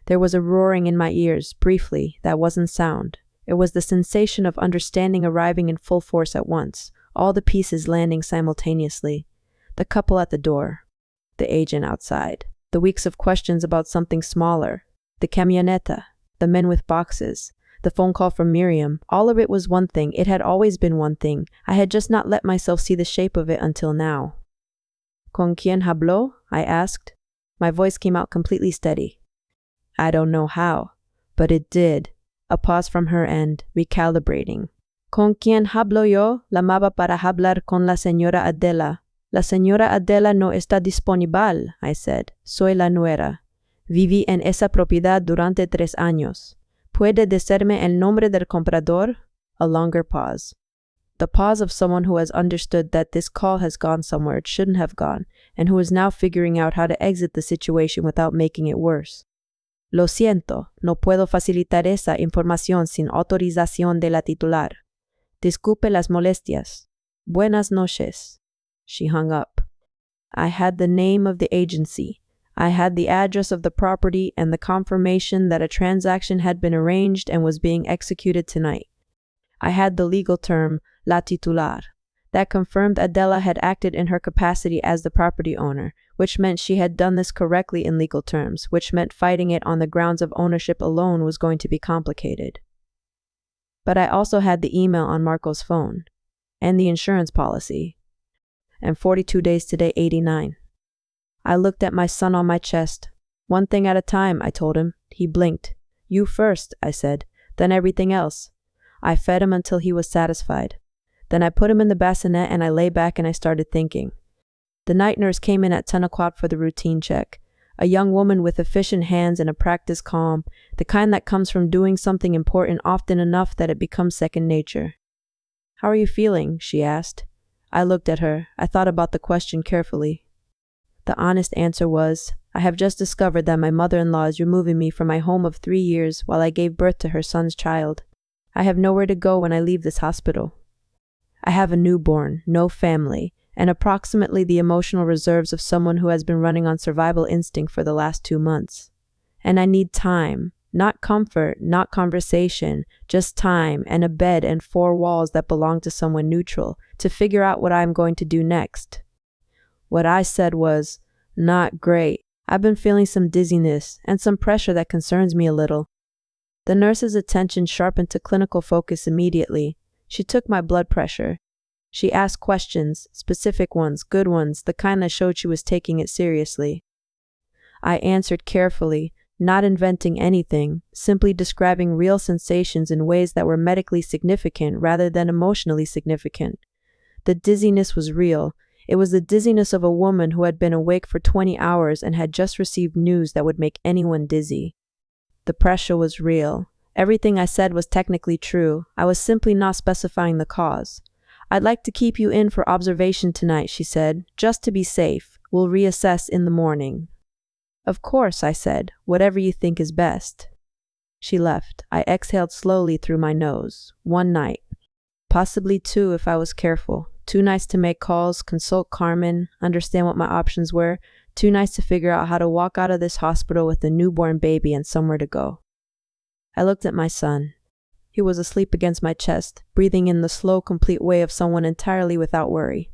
There was a roaring in my ears, briefly, that wasn't sound. It was the sensation of understanding arriving in full force at once, all the pieces landing simultaneously. The couple at the door. The agent outside. The weeks of questions about something smaller. The camioneta. The men with boxes. The phone call from Miriam. All of it was one thing. It had always been one thing. I had just not let myself see the shape of it until now. ¿Con quién habló? I asked. My voice came out completely steady. I don't know how, but it did. A pause from her end, recalibrating. ¿Con quién hablo yo? Llamaba para hablar con la señora Adela. La señora Adela no está disponible, I said. Soy la nuera. Viví en esa propiedad durante 3 años. ¿Puede decirme el nombre del comprador? A longer pause. The pause of someone who has understood that this call has gone somewhere it shouldn't have gone, and who is now figuring out how to exit the situation without making it worse. Lo siento, no puedo facilitar esa información sin autorización de la titular. Disculpe las molestias. Buenas noches. She hung up. I had the name of the agency. I had the address of the property and the confirmation that a transaction had been arranged and was being executed tonight. I had the legal term, la titular. That confirmed Adela had acted in her capacity as the property owner, which meant she had done this correctly in legal terms, which meant fighting it on the grounds of ownership alone was going to be complicated. But I also had the email on Marco's phone, and the insurance policy, and 42 days today 89. I looked at my son on my chest. One thing at a time, I told him. He blinked. You first, I said, then everything else. I fed him until he was satisfied. Then I put him in the bassinet and I lay back and I started thinking. The night nurse came in at 10 o'clock for the routine check. A young woman with efficient hands and a practiced calm, the kind that comes from doing something important often enough that it becomes second nature. How are you feeling? She asked. I looked at her. I thought about the question carefully. The honest answer was, I have just discovered that my mother-in-law is removing me from my home of 3 years while I gave birth to her son's child. I have nowhere to go when I leave this hospital. I have a newborn, no family, and approximately the emotional reserves of someone who has been running on survival instinct for the last 2 months. And I need time, Not comfort, not conversation, just time and a bed and four walls that belong to someone neutral to figure out what I'm going to do next. What I said was, "Not great. I've been feeling some dizziness and some pressure that concerns me a little." The nurse's attention sharpened to clinical focus immediately. She took my blood pressure. She asked questions, specific ones, good ones, the kind that showed she was taking it seriously. I answered carefully, not inventing anything, simply describing real sensations in ways that were medically significant rather than emotionally significant. The dizziness was real. It was the dizziness of a woman who had been awake for 20 hours and had just received news that would make anyone dizzy. The pressure was real. Everything I said was technically true. I was simply not specifying the cause. "I'd like to keep you in for observation tonight," she said, "just to be safe. We'll reassess in the morning." "Of course," I said, "whatever you think is best." She left. I exhaled slowly through my nose. 1 night. Possibly 2 if I was careful. 2 nights to make calls, consult Carmen, understand what my options were. 2 nights to figure out how to walk out of this hospital with a newborn baby and somewhere to go. I looked at my son. He was asleep against my chest, breathing in the slow, complete way of someone entirely without worry.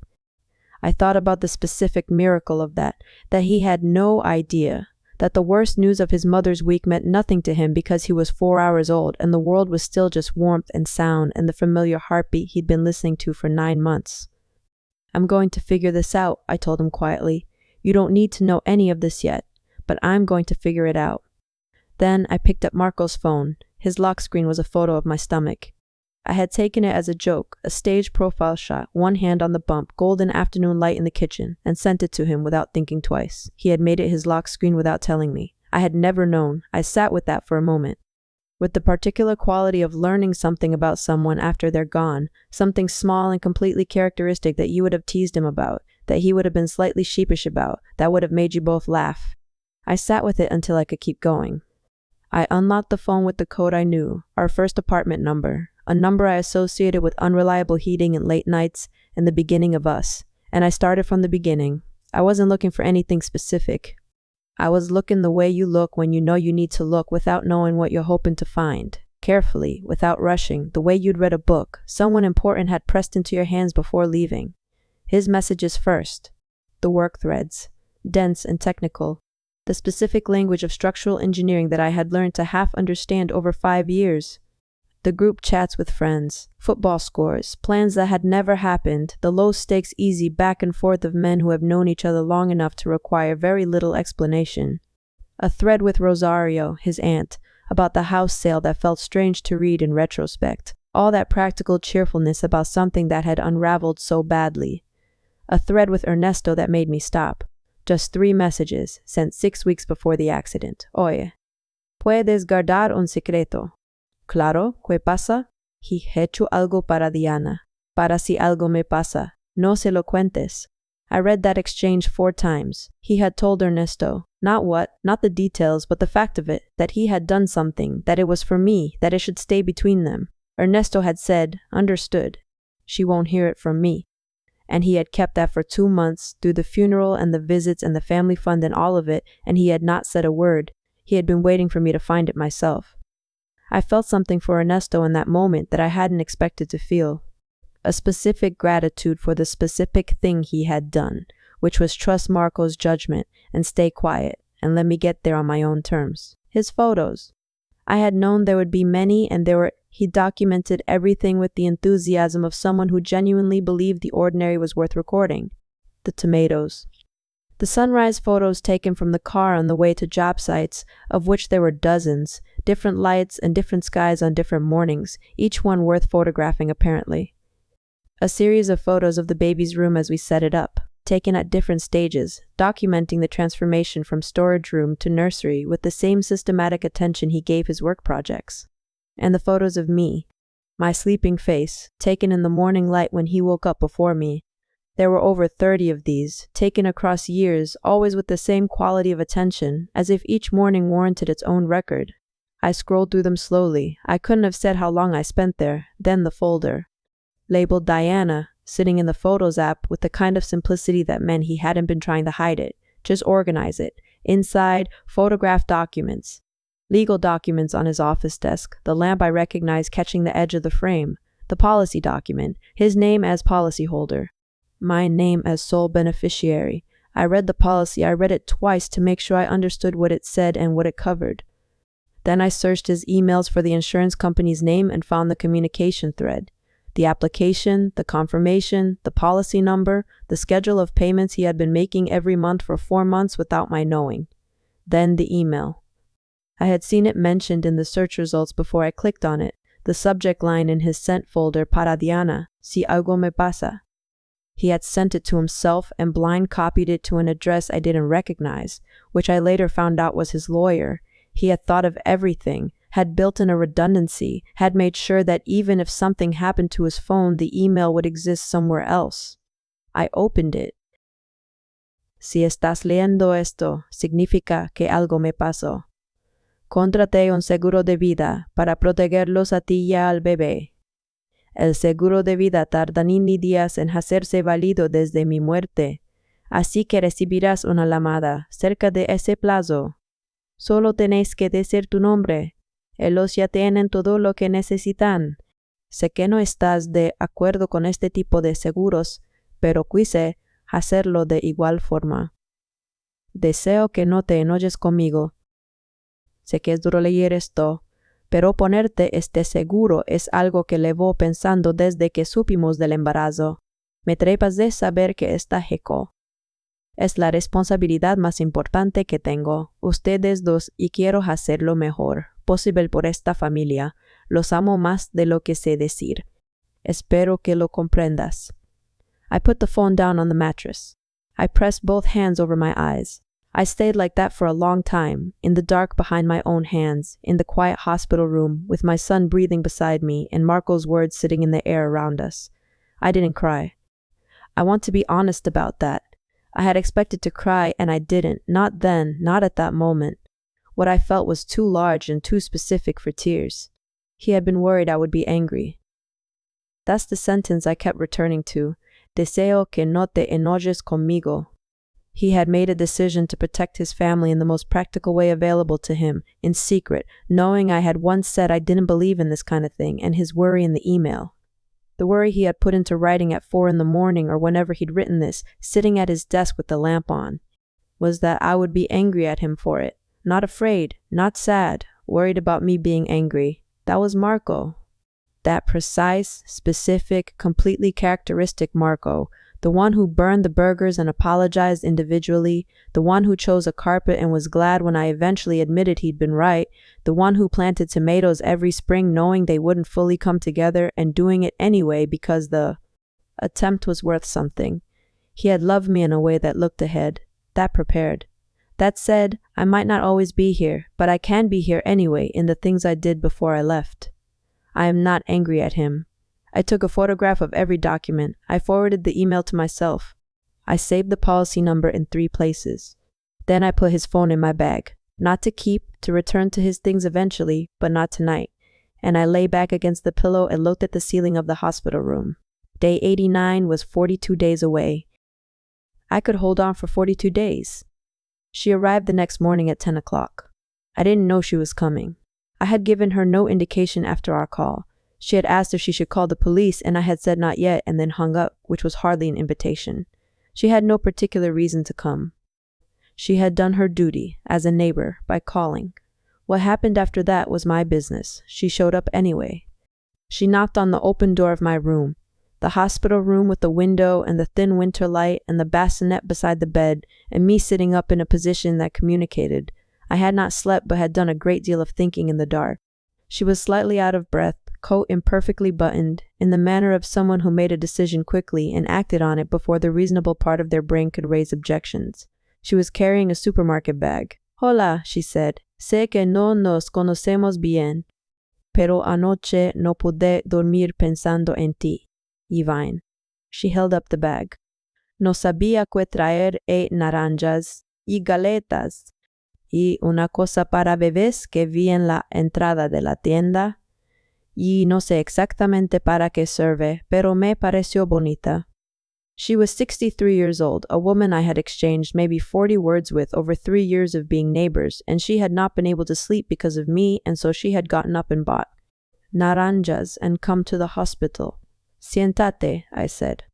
I thought about the specific miracle of that he had no idea, that the worst news of his mother's week meant nothing to him because he was 4 hours old and the world was still just warmth and sound and the familiar heartbeat he'd been listening to for 9 months. "I'm going to figure this out," I told him quietly. "You don't need to know any of this yet, but I'm going to figure it out." Then I picked up Marco's phone. His lock screen was a photo of my stomach. I had taken it as a joke, a staged profile shot, one hand on the bump, golden afternoon light in the kitchen, and sent it to him without thinking twice. He had made it his lock screen without telling me. I had never known. I sat with that for a moment. With the particular quality of learning something about someone after they're gone, something small and completely characteristic that you would have teased him about, that he would have been slightly sheepish about, that would have made you both laugh. I sat with it until I could keep going. I unlocked the phone with the code I knew, our first apartment number, a number I associated with unreliable heating and late nights and the beginning of us, and I started from the beginning. I wasn't looking for anything specific. I was looking the way you look when you know you need to look without knowing what you're hoping to find. Carefully, without rushing, the way you'd read a book someone important had pressed into your hands before leaving. His messages first. The work threads, dense and technical. The specific language of structural engineering that I had learned to half understand over 5 years. The group chats with friends, football scores, plans that had never happened, the low-stakes easy back and forth of men who have known each other long enough to require very little explanation. A thread with Rosario, his aunt, about the house sale that felt strange to read in retrospect. All that practical cheerfulness about something that had unraveled so badly. A thread with Ernesto that made me stop. Just 3 messages, sent 6 weeks before the accident. Oye, ¿puedes guardar un secreto? Claro, ¿qué pasa? He hecho algo para Diana. Para si algo me pasa. No se lo cuentes. I read that exchange 4 times. He had told Ernesto, not what, not the details, but the fact of it, that he had done something, that it was for me, that it should stay between them. Ernesto had said, understood. She won't hear it from me. And he had kept that for 2 months, through the funeral and the visits and the family fund and all of it, and he had not said a word. He had been waiting for me to find it myself. I felt something for Ernesto in that moment that I hadn't expected to feel. A specific gratitude for the specific thing he had done, which was trust Marco's judgment and stay quiet and let me get there on my own terms. His photos. I had known there would be many, and he documented everything with the enthusiasm of someone who genuinely believed the ordinary was worth recording. The tomatoes. The sunrise photos taken from the car on the way to job sites, of which there were dozens, different lights and different skies on different mornings, each one worth photographing apparently. A series of photos of the baby's room as we set it up, taken at different stages, documenting the transformation from storage room to nursery with the same systematic attention he gave his work projects. And the photos of me, my sleeping face, taken in the morning light when he woke up before me. There were over 30 of these, taken across years, always with the same quality of attention, as if each morning warranted its own record. I scrolled through them slowly. I couldn't have said how long I spent there, then the folder. Labeled Diana, sitting in the Photos app with the kind of simplicity that meant he hadn't been trying to hide it, just organize it. Inside, photograph documents. Legal documents on his office desk, the lamp I recognized catching the edge of the frame, the policy document, his name as policyholder, my name as sole beneficiary. I read the policy. I read it twice to make sure I understood what it said and what it covered. Then I searched his emails for the insurance company's name and found the communication thread. The application, the confirmation, the policy number, the schedule of payments he had been making every month for 4 months without my knowing. Then the email. I had seen it mentioned in the search results before I clicked on it, the subject line in his sent folder, para Diana, si algo me pasa. He had sent it to himself and blind copied it to an address I didn't recognize, which I later found out was his lawyer. He had thought of everything, had built in a redundancy, had made sure that even if something happened to his phone, the email would exist somewhere else. I opened it. Si estás leyendo esto, significa que algo me pasó. Contraté un seguro de vida para protegerlos a ti y al bebé. El seguro de vida tarda 90 días en hacerse válido desde mi muerte, así que recibirás una llamada cerca de ese plazo. Solo tenéis que decir tu nombre. Ellos ya tienen todo lo que necesitan. Sé que no estás de acuerdo con este tipo de seguros, pero quise hacerlo de igual forma. Deseo que no te enojes conmigo. Sé que es duro leer esto, pero ponerte este seguro es algo que llevo pensando desde que supimos del embarazo. Me trepas de saber que está Heco. Es la responsabilidad más importante que tengo, ustedes dos, y quiero hacer lo mejor posible por esta familia. Los amo más de lo que sé decir. Espero que lo comprendas. I put the phone down on the mattress. I pressed both hands over my eyes. I stayed like that for a long time, in the dark behind my own hands, in the quiet hospital room, with my son breathing beside me and Marco's words sitting in the air around us. I didn't cry. I want to be honest about that. I had expected to cry and I didn't, not then, not at that moment. What I felt was too large and too specific for tears. He had been worried I would be angry. That's the sentence I kept returning to. Deseo que no te enojes conmigo. He had made a decision to protect his family in the most practical way available to him, in secret, knowing I had once said I didn't believe in this kind of thing, and his worry in the email. The worry he had put into writing at 4 a.m. or whenever he'd written this, sitting at his desk with the lamp on, was that I would be angry at him for it. Not afraid, not sad, worried about me being angry. That was Marco. That precise, specific, completely characteristic Marco, the one who burned the burgers and apologized individually, the one who chose a carpet and was glad when I eventually admitted he'd been right, the one who planted tomatoes every spring knowing they wouldn't fully come together and doing it anyway because the attempt was worth something. He had loved me in a way that looked ahead, that prepared. That said, I might not always be here, but I can be here anyway in the things I did before I left. I am not angry at him. I took a photograph of every document. I forwarded the email to myself. I saved the policy number in 3 places. Then I put his phone in my bag. Not to keep, to return to his things eventually, but not tonight. And I lay back against the pillow and looked at the ceiling of the hospital room. Day 89 was 42 days away. I could hold on for 42 days. She arrived the next morning at 10 o'clock. I didn't know she was coming. I had given her no indication after our call. She had asked if she should call the police, and I had said not yet and then hung up, which was hardly an invitation. She had no particular reason to come. She had done her duty, as a neighbor, by calling. What happened after that was my business. She showed up anyway. She knocked on the open door of my room, the hospital room with the window and the thin winter light and the bassinet beside the bed, and me sitting up in a position that communicated. I had not slept but had done a great deal of thinking in the dark. She was slightly out of breath, coat imperfectly buttoned, in the manner of someone who made a decision quickly and acted on it before the reasonable part of their brain could raise objections. She was carrying a supermarket bag. Hola, she said. Sé que no nos conocemos bien, pero anoche no pude dormir pensando en ti, Yvine. She held up the bag. No sabía qué traer naranjas y galetas y una cosa para bebés que vi en la entrada de la tienda. Y no sé exactamente para qué sirve, pero me pareció bonita. She was 63 years old, a woman I had exchanged maybe 40 words with over 3 years of being neighbors, and she had not been able to sleep because of me, and so she had gotten up and bought naranjas and come to the hospital. Siéntate, I said.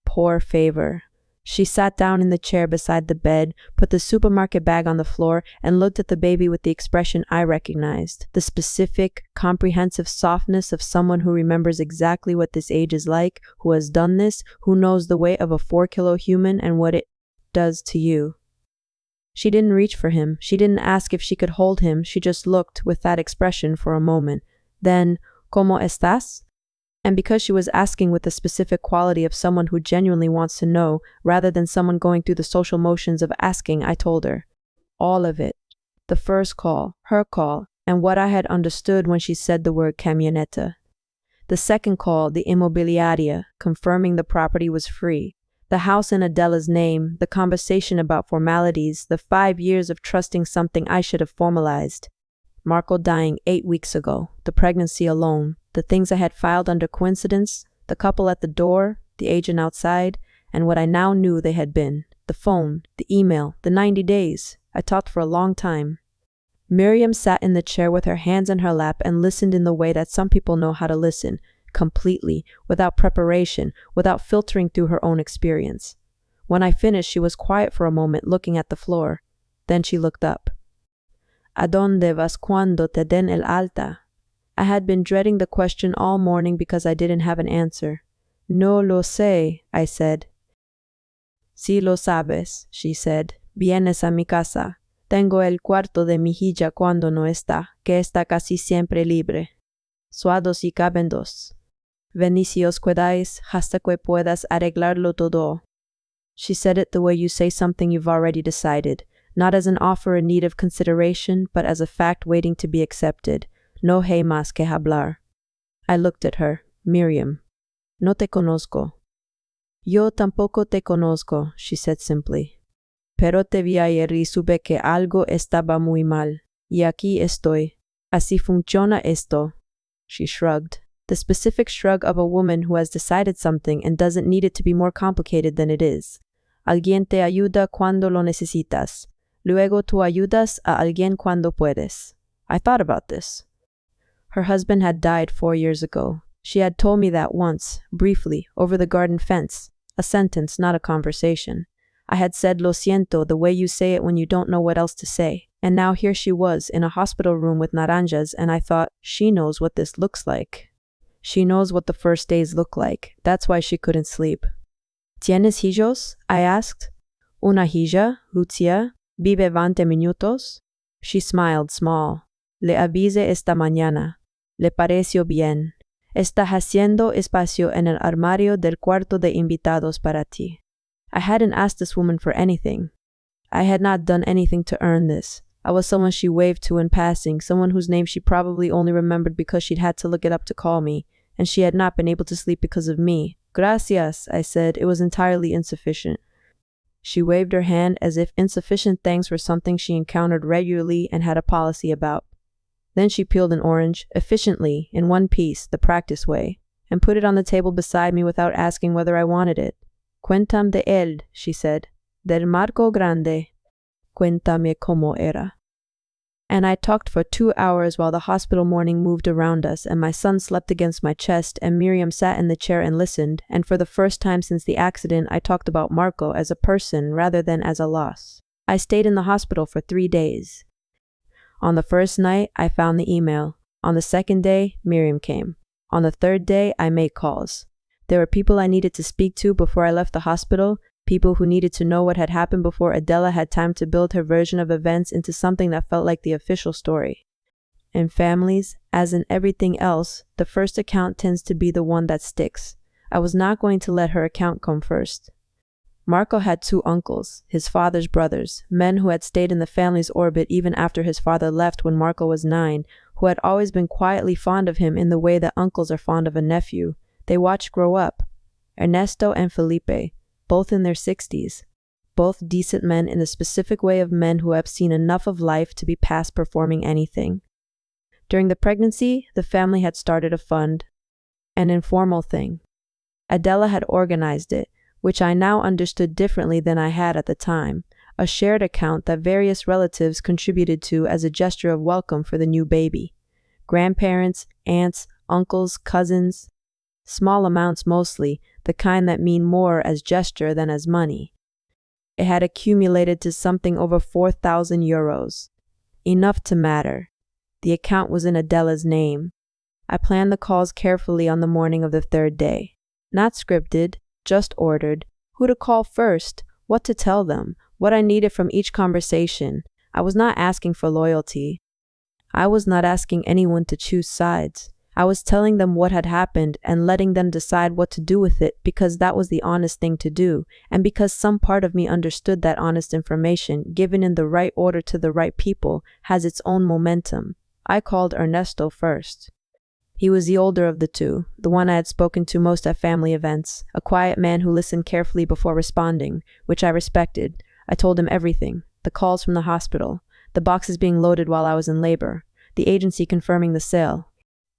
Poor favor. She sat down in the chair beside the bed, put the supermarket bag on the floor, and looked at the baby with the expression I recognized, the specific, comprehensive softness of someone who remembers exactly what this age is like, who has done this, who knows the weight of a 4-kilo human and what it does to you. She didn't reach for him. She didn't ask if she could hold him. She just looked with that expression for a moment. Then, ¿Cómo estás? And because she was asking with the specific quality of someone who genuinely wants to know, rather than someone going through the social motions of asking, I told her. All of it. The first call, her call, and what I had understood when she said the word camioneta. The second call, the inmobiliaria, confirming the property was free. The house in Adela's name, the conversation about formalities, the 5 years of trusting something I should have formalized. Marco dying 8 weeks ago, the pregnancy alone, the things I had filed under coincidence, the couple at the door, the agent outside, and what I now knew they had been, the phone, the email, the 90 days. I talked for a long time. Miriam sat in the chair with her hands in her lap and listened in the way that some people know how to listen, completely, without preparation, without filtering through her own experience. When I finished, she was quiet for a moment, looking at the floor. Then she looked up. ¿A dónde vas cuando te den el alta? I had been dreading the question all morning because I didn't have an answer. No lo sé, I said. Sí lo sabes, she said. Vienes a mi casa. Tengo el cuarto de mi hija cuando no está, que está casi siempre libre. Suados y caben dos. Ven y si os cuidáis hasta que puedas arreglarlo todo. She said it the way you say something you've already decided, not as an offer in need of consideration, but as a fact waiting to be accepted. No hay más que hablar. I looked at her, Miriam. No te conozco. Yo tampoco te conozco, she said simply. Pero te vi ayer y supe que algo estaba muy mal. Y aquí estoy. Así funciona esto. She shrugged. The specific shrug of a woman who has decided something and doesn't need it to be more complicated than it is. Alguien te ayuda cuando lo necesitas. Luego tú ayudas a alguien cuando puedes. I thought about this. Her husband had died 4 years ago. She had told me that once, briefly, over the garden fence. A sentence, not a conversation. I had said lo siento the way you say it when you don't know what else to say. And now here she was, in a hospital room with naranjas, and I thought, she knows what this looks like. She knows what the first days look like. That's why she couldn't sleep. ¿Tienes hijos? I asked. Una hija, Lucia, vive 20 minutos. She smiled small. Le avise esta mañana. Le pareció bien. Está haciendo espacio en el armario del cuarto de invitados para ti. I hadn't asked this woman for anything. I had not done anything to earn this. I was someone she waved to in passing, someone whose name she probably only remembered because she'd had to look it up to call me, and she had not been able to sleep because of me. Gracias, I said. It was entirely insufficient. She waved her hand as if insufficient thanks were something she encountered regularly and had a policy about. Then she peeled an orange, efficiently, in one piece, the practice way, and put it on the table beside me without asking whether I wanted it. Cuéntame de él, she said. Del Marco Grande. Cuéntame cómo era. And I talked for 2 hours while the hospital morning moved around us, and my son slept against my chest, and Miriam sat in the chair and listened, and for the first time since the accident I talked about Marco as a person rather than as a loss. I stayed in the hospital for 3 days. On the first night, I found the email. On the second day, Miriam came. On the third day, I made calls. There were people I needed to speak to before I left the hospital, people who needed to know what had happened before Adela had time to build her version of events into something that felt like the official story. In families, as in everything else, the first account tends to be the one that sticks. I was not going to let her account come first. Marco had 2 uncles, his father's brothers, men who had stayed in the family's orbit even after his father left when Marco was 9, who had always been quietly fond of him in the way that uncles are fond of a nephew. They watched grow up. Ernesto and Felipe, both in their 60s, both decent men in the specific way of men who have seen enough of life to be past performing anything. During the pregnancy, the family had started a fund, an informal thing. Adela had organized it, which I now understood differently than I had at the time, a shared account that various relatives contributed to as a gesture of welcome for the new baby. Grandparents, aunts, uncles, cousins. Small amounts mostly, the kind that mean more as gesture than as money. It had accumulated to something over 4,000 euros. Enough to matter. The account was in Adela's name. I planned the calls carefully on the morning of the third day. Not scripted, just ordered. Who to call first, what to tell them, what I needed from each conversation. I was not asking for loyalty. I was not asking anyone to choose sides. I was telling them what had happened and letting them decide what to do with it because that was the honest thing to do, and because some part of me understood that honest information, given in the right order to the right people, has its own momentum. I called Ernesto first. He was the older of the two, the one I had spoken to most at family events, a quiet man who listened carefully before responding, which I respected. I told him everything, the calls from the hospital, the boxes being loaded while I was in labor, the agency confirming the sale,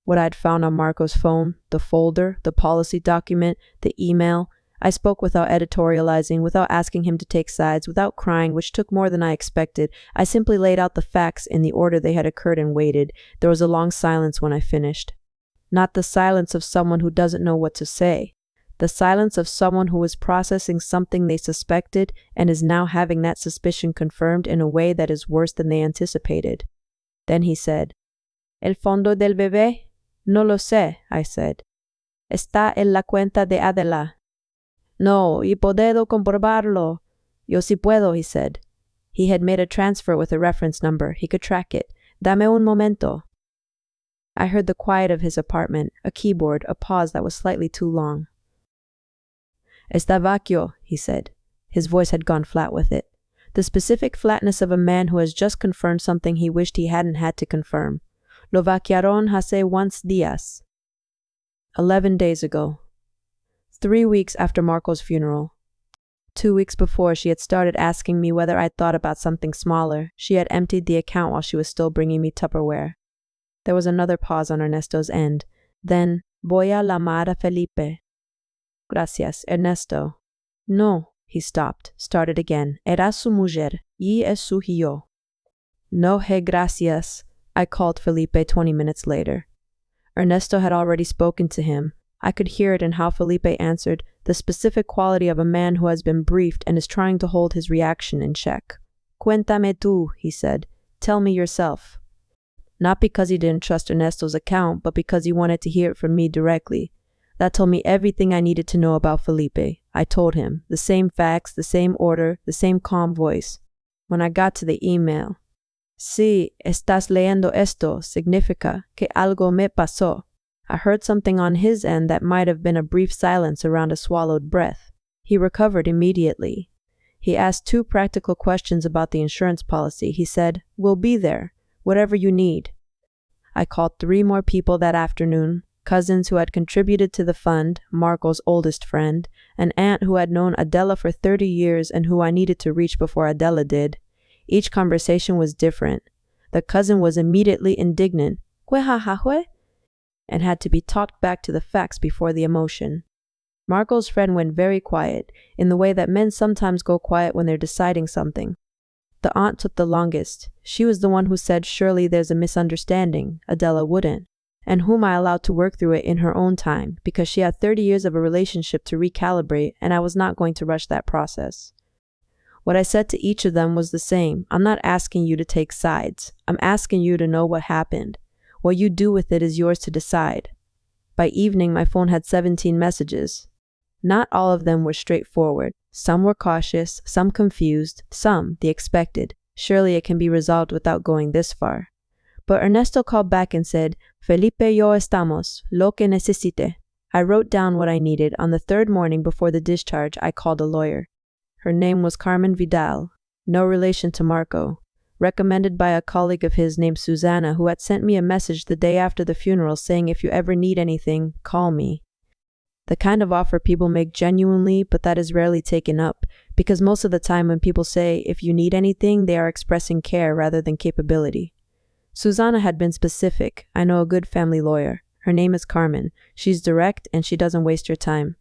what I had found on Marco's phone, the folder, the policy document, the email. I spoke without editorializing, without asking him to take sides, without crying, which took more than I expected. I simply laid out the facts in the order they had occurred and waited. There was a long silence when I finished. Not the silence of someone who doesn't know what to say. The silence of someone who was processing something they suspected and is now having that suspicion confirmed in a way that is worse than they anticipated. Then he said, "El fondo del bebé? No lo sé," I said. "Está en la cuenta de Adela." "No, y puedo comprobarlo." "Yo sí puedo," he said. He had made a transfer with a reference number. He could track it. "Dame un momento." I heard the quiet of his apartment, a keyboard, a pause that was slightly too long. "Está vacío," he said. His voice had gone flat with it. The specific flatness of a man who has just confirmed something he wished he hadn't had to confirm. Lo vaciaron hace once días. 11 days ago. 3 weeks after Marco's funeral. 2 weeks before, she had started asking me whether I'd thought about something smaller. She had emptied the account while she was still bringing me Tupperware. There was another pause on Ernesto's end. Then, "Voy a llamar a Felipe." "Gracias, Ernesto." "No," he stopped, started again. "Era su mujer, y es su hijo." "No he gracias," I called Felipe 20 minutes later. Ernesto had already spoken to him. I could hear it in how Felipe answered, the specific quality of a man who has been briefed and is trying to hold his reaction in check. "Cuéntame tú," he said. "Tell me yourself." Not because he didn't trust Ernesto's account, but because he wanted to hear it from me directly. That told me everything I needed to know about Felipe. I told him, the same facts, the same order, the same calm voice. When I got to the email, "Si estás leyendo esto, significa que algo me pasó." I heard something on his end that might have been a brief silence around a swallowed breath. He recovered immediately. He asked 2 practical questions about the insurance policy. He said, "We'll be there. Whatever you need." I called 3 more people that afternoon, cousins who had contributed to the fund, Marco's oldest friend, an aunt who had known Adela for 30 years and who I needed to reach before Adela did. Each conversation was different. The cousin was immediately indignant, "Cuejajajue?" and had to be talked back to the facts before the emotion. Marco's friend went very quiet, in the way that men sometimes go quiet when they're deciding something. The aunt took the longest. She was the one who said, "Surely there's a misunderstanding." Adela wouldn't, and whom I allowed to work through it in her own time, because she had 30 years of a relationship to recalibrate, and I was not going to rush that process. What I said to each of them was the same. I'm not asking you to take sides. I'm asking you to know what happened. What you do with it is yours to decide. By evening, my phone had 17 messages. Not all of them were straightforward. Some were cautious, some confused, some the expected. Surely it can be resolved without going this far. But Ernesto called back and said, "Felipe y yo estamos, lo que necesite." I wrote down what I needed. On the 3rd morning before the discharge, I called a lawyer. Her name was Carmen Vidal, no relation to Marco, recommended by a colleague of his named Susanna, who had sent me a message the day after the funeral saying, "If you ever need anything, call me." The kind of offer people make genuinely, but that is rarely taken up, because most of the time when people say, "If you need anything," they are expressing care rather than capability. Susanna had been specific. "I know a good family lawyer. Her name is Carmen. She's direct and she doesn't waste your time."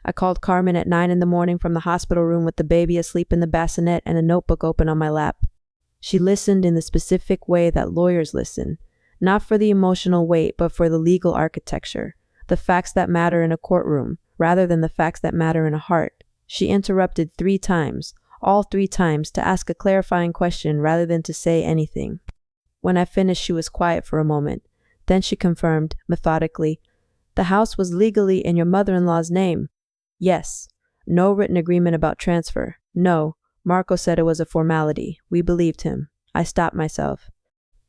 I called Carmen at 9 in the morning from the hospital room with the baby asleep in the bassinet and a notebook open on my lap. She listened in the specific way that lawyers listen, not for the emotional weight, but for the legal architecture, the facts that matter in a courtroom, rather than the facts that matter in a heart. She interrupted 3 times, all 3 times, to ask a clarifying question rather than to say anything. When I finished, she was quiet for a moment. Then she confirmed, methodically, "The house was legally in your mother-in-law's name." "Yes." "No written agreement about transfer." "No. Marco said it was a formality." We believed him. I stopped myself.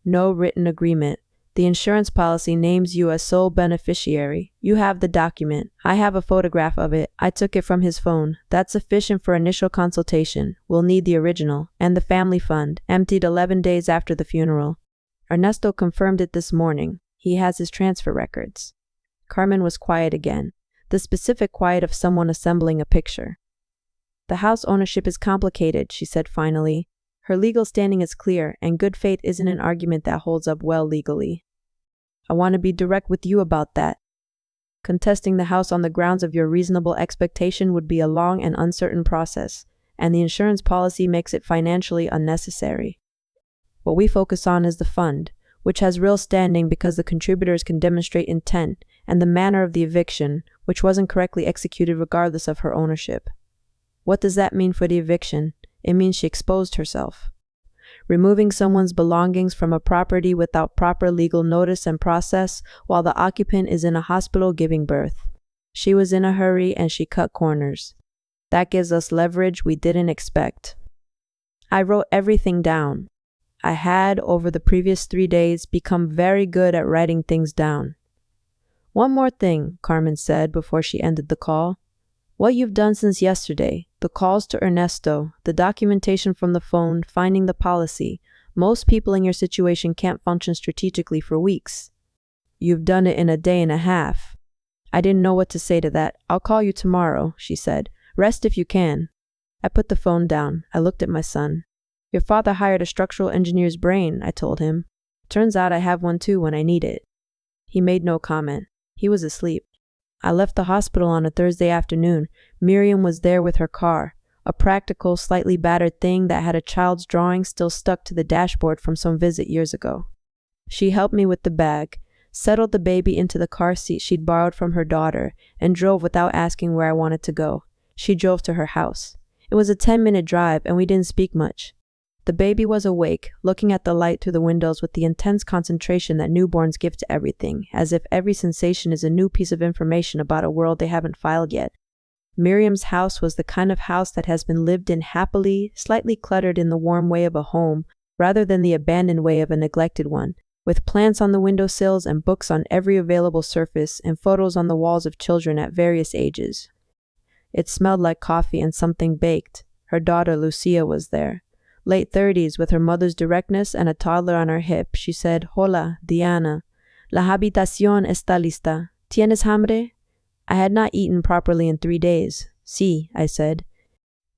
"No written agreement. The insurance policy names you as sole beneficiary. You have the document. I have a photograph of it. I took it from his phone. That's sufficient for initial consultation. We'll need the original. And the family fund, emptied 11 days after the funeral. Ernesto confirmed it this morning. He has his transfer records." Carmen was quiet again, the specific quiet of someone assembling a picture. "The house ownership is complicated," she said finally. "Her legal standing is clear, and good faith isn't an argument that holds up well legally. I want to be direct with you about that. Contesting the house on the grounds of your reasonable expectation would be a long and uncertain process, and the insurance policy makes it financially unnecessary. What we focus on is the fund, which has real standing because the contributors can demonstrate intent, and the manner of the eviction, which wasn't correctly executed regardless of her ownership." "What does that mean for the eviction?" "It means she exposed herself. Removing someone's belongings from a property without proper legal notice and process while the occupant is in a hospital giving birth. She was in a hurry and she cut corners. That gives us leverage we didn't expect." I wrote everything down. I had, over the previous 3 days, become very good at writing things down. "One more thing," Carmen said before she ended the call. "What you've done since yesterday, the calls to Ernesto, the documentation from the phone, finding the policy, most people in your situation can't function strategically for weeks. You've done it in a day and a half." I didn't know what to say to that. "I'll call you tomorrow," she said. "Rest if you can." I put the phone down. I looked at my son. "Your father hired a structural engineer's brain," I told him. "Turns out I have one too when I need it." He made no comment. He was asleep. I left the hospital on a Thursday afternoon. Miriam was there with her car, a practical, slightly battered thing that had a child's drawing still stuck to the dashboard from some visit years ago. She helped me with the bag, settled the baby into the car seat she'd borrowed from her daughter, and drove without asking where I wanted to go. She drove to her house. It was a 10-minute drive, and we didn't speak much. The baby was awake, looking at the light through the windows with the intense concentration that newborns give to everything, as if every sensation is a new piece of information about a world they haven't filed yet. Miriam's house was the kind of house that has been lived in happily, slightly cluttered in the warm way of a home, rather than the abandoned way of a neglected one, with plants on the windowsills and books on every available surface and photos on the walls of children at various ages. It smelled like coffee and something baked. Her daughter Lucia was there. Late 30s, with her mother's directness and a toddler on her hip, she said, "Hola, Diana. La habitación está lista. ¿Tienes hambre?" I had not eaten properly in 3 days. "Sí," I said.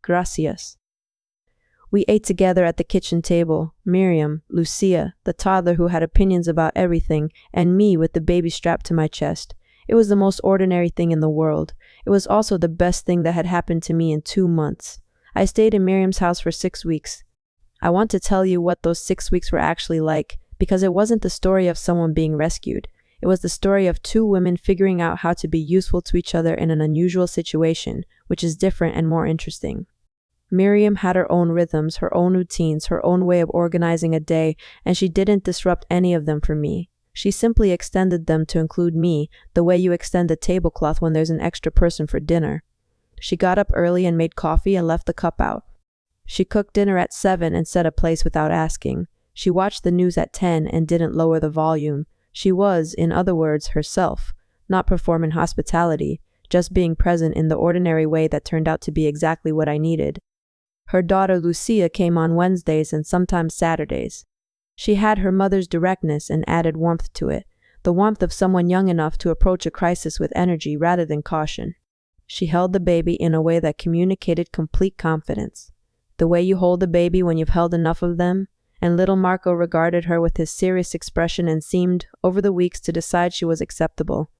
"Gracias." We ate together at the kitchen table, Miriam, Lucia, the toddler who had opinions about everything, and me with the baby strapped to my chest. It was the most ordinary thing in the world. It was also the best thing that had happened to me in 2 months. I stayed in Miriam's house for 6 weeks. I want to tell you what those 6 weeks were actually like, because it wasn't the story of someone being rescued. It was the story of 2 women figuring out how to be useful to each other in an unusual situation, which is different and more interesting. Miriam had her own rhythms, her own routines, her own way of organizing a day, and she didn't disrupt any of them for me. She simply extended them to include me, the way you extend a tablecloth when there's an extra person for dinner. She got up early and made coffee and left the cup out. She cooked dinner at 7 and set a place without asking. She watched the news at 10 and didn't lower the volume. She was, in other words, herself, not performing hospitality, just being present in the ordinary way that turned out to be exactly what I needed. Her daughter Lucia came on Wednesdays and sometimes Saturdays. She had her mother's directness and added warmth to it, the warmth of someone young enough to approach a crisis with energy rather than caution. She held the baby in a way that communicated complete confidence. The way you hold a baby when you've held enough of them, and little Marco regarded her with his serious expression and seemed, over the weeks, to decide she was acceptable.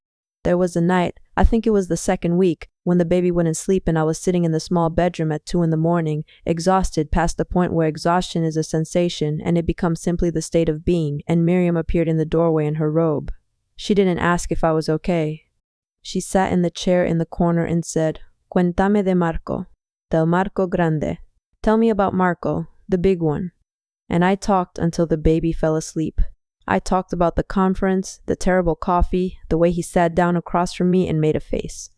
There was a night, I think it was the 2nd week, when the baby wouldn't sleep and I was sitting in the small bedroom at 2 in the morning, exhausted past the point where exhaustion is a sensation and it becomes simply the state of being, and Miriam appeared in the doorway in her robe. She didn't ask if I was okay. She sat in the chair in the corner and said, "Cuéntame de Marco, del Marco Grande. Tell me about Marco, the big one." And I talked until the baby fell asleep. I talked about the conference, the terrible coffee, the way he sat down across from me and made a face.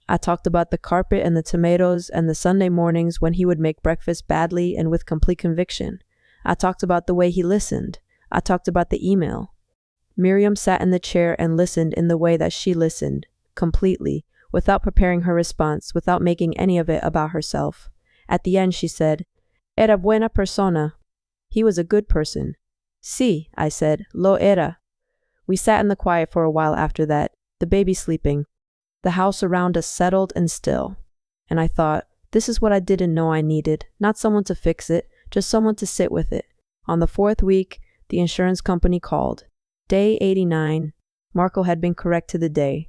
I talked about the carpet and the tomatoes and the Sunday mornings when he would make breakfast badly and with complete conviction. I talked about the way he listened. I talked about the email. Miriam sat in the chair and listened in the way that she listened, completely, without preparing her response, without making any of it about herself. At the end she said, "Era buena persona." He was a good person. "Sí," I said, "lo era." We sat in the quiet for a while after that, the baby sleeping, the house around us settled and still. And I thought, this is what I didn't know I needed, not someone to fix it, just someone to sit with it. On the 4th week, the insurance company called. Day 89. Marco had been correct to the day.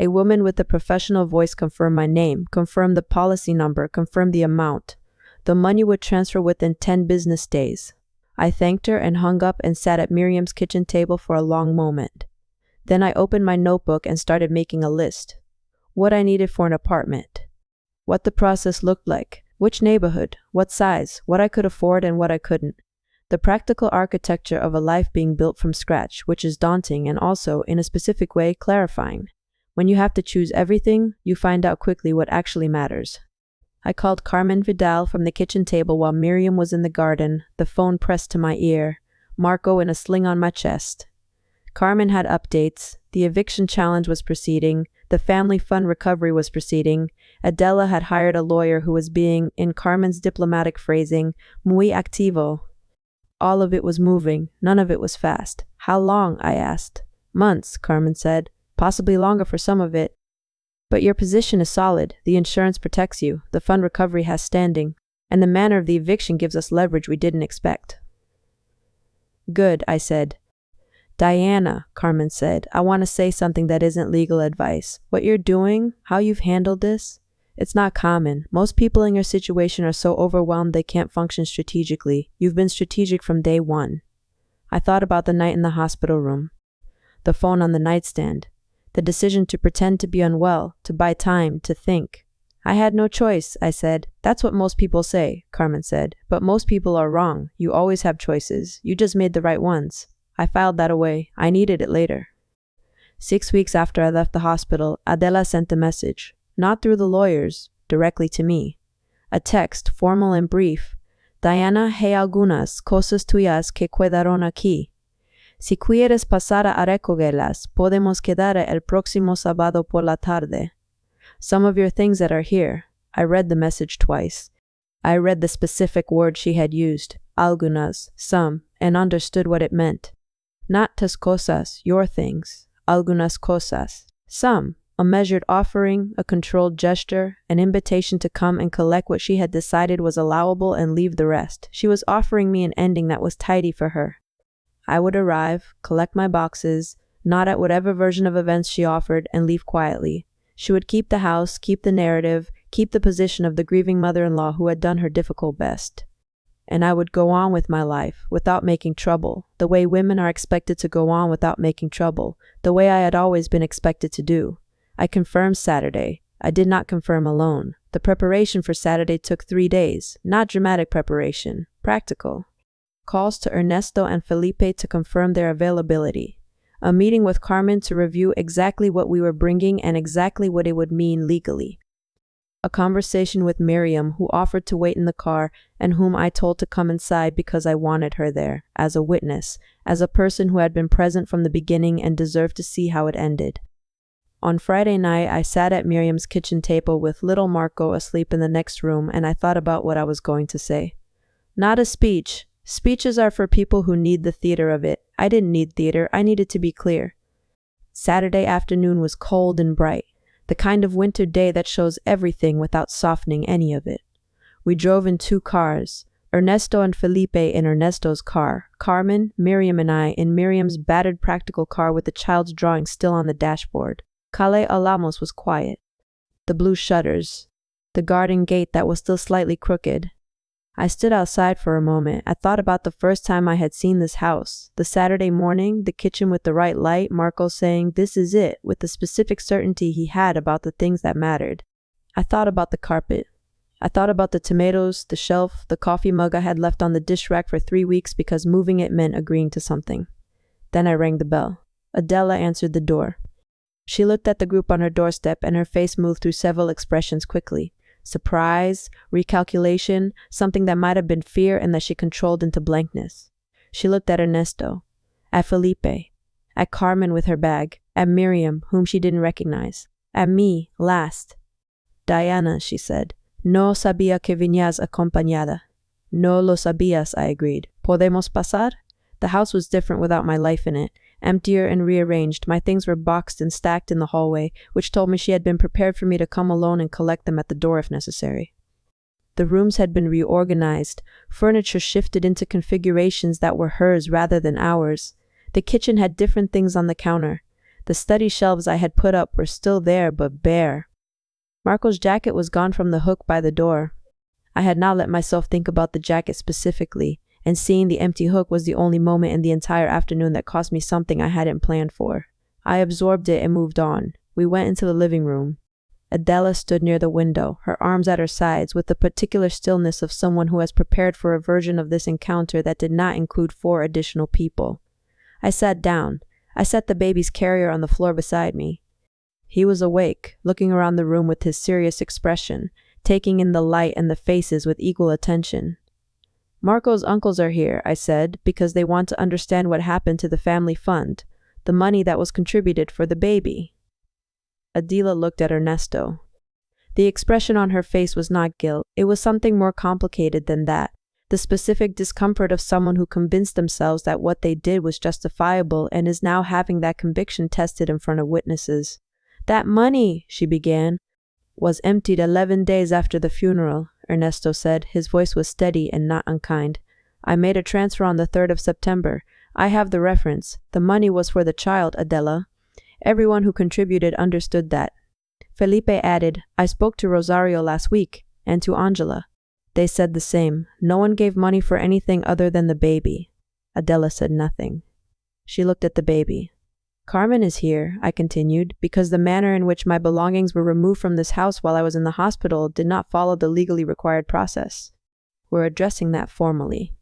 A woman with a professional voice confirmed my name, confirmed the policy number, confirmed the amount. The money would transfer within 10 business days. I thanked her and hung up and sat at Miriam's kitchen table for a long moment. Then I opened my notebook and started making a list. What I needed for an apartment. What the process looked like. Which neighborhood. What size. What I could afford and what I couldn't. The practical architecture of a life being built from scratch, which is daunting and also, in a specific way, clarifying. When you have to choose everything, you find out quickly what actually matters. I called Carmen Vidal from the kitchen table while Miriam was in the garden, the phone pressed to my ear, Marco in a sling on my chest. Carmen had updates. The eviction challenge was proceeding. The family fund recovery was proceeding. Adela had hired a lawyer who was being, in Carmen's diplomatic phrasing, muy activo. All of it was moving. None of it was fast. How long? I asked. Months, Carmen said. Possibly longer for some of it. But your position is solid. The insurance protects you. The fund recovery has standing. And the manner of the eviction gives us leverage we didn't expect. Good, I said. Diana, Carmen said, I want to say something that isn't legal advice. What you're doing, how you've handled this, it's not common. Most people in your situation are so overwhelmed they can't function strategically. You've been strategic from day one. I thought about the night in the hospital room, the phone on the nightstand, the decision to pretend to be unwell, to buy time, to think. I had no choice, I said. That's what most people say, Carmen said. But most people are wrong. You always have choices. You just made the right ones. I filed that away. I needed it later. 6 weeks after I left the hospital, Adela sent a message, not through the lawyers, directly to me. A text, formal and brief. Diana, hay algunas cosas tuyas que quedaron aquí. Si quieres pasar a recogerlas, podemos quedar el próximo sábado por la tarde. Some of your things that are here. I read the message twice. I read the specific word she had used, algunas, some, and understood what it meant. Not tus cosas, your things, algunas cosas. Some, a measured offering, a controlled gesture, an invitation to come and collect what she had decided was allowable and leave the rest. She was offering me an ending that was tidy for her. I would arrive, collect my boxes, nod at whatever version of events she offered, and leave quietly. She would keep the house, keep the narrative, keep the position of the grieving mother-in-law who had done her difficult best. And I would go on with my life, without making trouble, the way women are expected to go on without making trouble, the way I had always been expected to do. I confirmed Saturday. I did not confirm alone. The preparation for Saturday took 3 days, not dramatic preparation, practical. Calls to Ernesto and Felipe to confirm their availability. A meeting with Carmen to review exactly what we were bringing and exactly what it would mean legally. A conversation with Miriam, who offered to wait in the car and whom I told to come inside because I wanted her there, as a witness, as a person who had been present from the beginning and deserved to see how it ended. On Friday night, I sat at Miriam's kitchen table with little Marco asleep in the next room, and I thought about what I was going to say. Not a speech. Speeches are for people who need the theater of it. I didn't need theater. I needed to be clear. Saturday afternoon was cold and bright. The kind of winter day that shows everything without softening any of it. We drove in 2 cars, Ernesto and Felipe in Ernesto's car, Carmen, Miriam and I in Miriam's battered practical car with the child's drawing still on the dashboard. Calle Alamos was quiet. the blue shutters, the garden gate that was still slightly crooked. I stood outside for a moment. I thought about the first time I had seen this house, the Saturday morning, the kitchen with the right light, Marco saying, "This is it," with the specific certainty he had about the things that mattered. I thought about the carpet. I thought about the tomatoes, the shelf, the coffee mug I had left on the dish rack for 3 weeks because moving it meant agreeing to something. Then I rang the bell. Adela answered the door. She looked at the group on her doorstep and her face moved through several expressions quickly. Surprise, recalculation, something that might have been fear and that she controlled into blankness. She looked at Ernesto, at Felipe, at Carmen with her bag, at Miriam, whom she didn't recognize, at me, last. "Diana," she said, "no sabía que venías acompañada." "No lo sabías," I agreed. "Podemos pasar?" The house was different without my life in it. Emptier and rearranged, my things were boxed and stacked in the hallway, which told me she had been prepared for me to come alone and collect them at the door if necessary. The rooms had been reorganized, furniture shifted into configurations that were hers rather than ours. The kitchen had different things on the counter. The study shelves I had put up were still there, but bare. Marco's jacket was gone from the hook by the door. I had not let myself think about the jacket specifically, and seeing the empty hook was the only moment in the entire afternoon that cost me something I hadn't planned for. I absorbed it and moved on. We went into the living room. Adela stood near the window, her arms at her sides, with the particular stillness of someone who has prepared for a version of this encounter that did not include 4 additional people. I sat down. I set the baby's carrier on the floor beside me. He was awake, looking around the room with his serious expression, taking in the light and the faces with equal attention. "Marco's uncles are here," I said, "because they want to understand what happened to the family fund, the money that was contributed for the baby." Adela looked at Ernesto. The expression on her face was not guilt. It was something more complicated than that, the specific discomfort of someone who convinced themselves that what they did was justifiable and is now having that conviction tested in front of witnesses. "That money," she began, "was emptied 11 days after the funeral," Ernesto said. His voice was steady and not unkind. "I made a transfer on the 3rd of September. I have the reference. The money was for the child, Adela. Everyone who contributed understood that." Felipe added, "I spoke to Rosario last week, and to Angela. They said the same. No one gave money for anything other than the baby." Adela said nothing. She looked at the baby. "Carmen is here," I continued, "because the manner in which my belongings were removed from this house while I was in the hospital did not follow the legally required process. We're addressing that formally."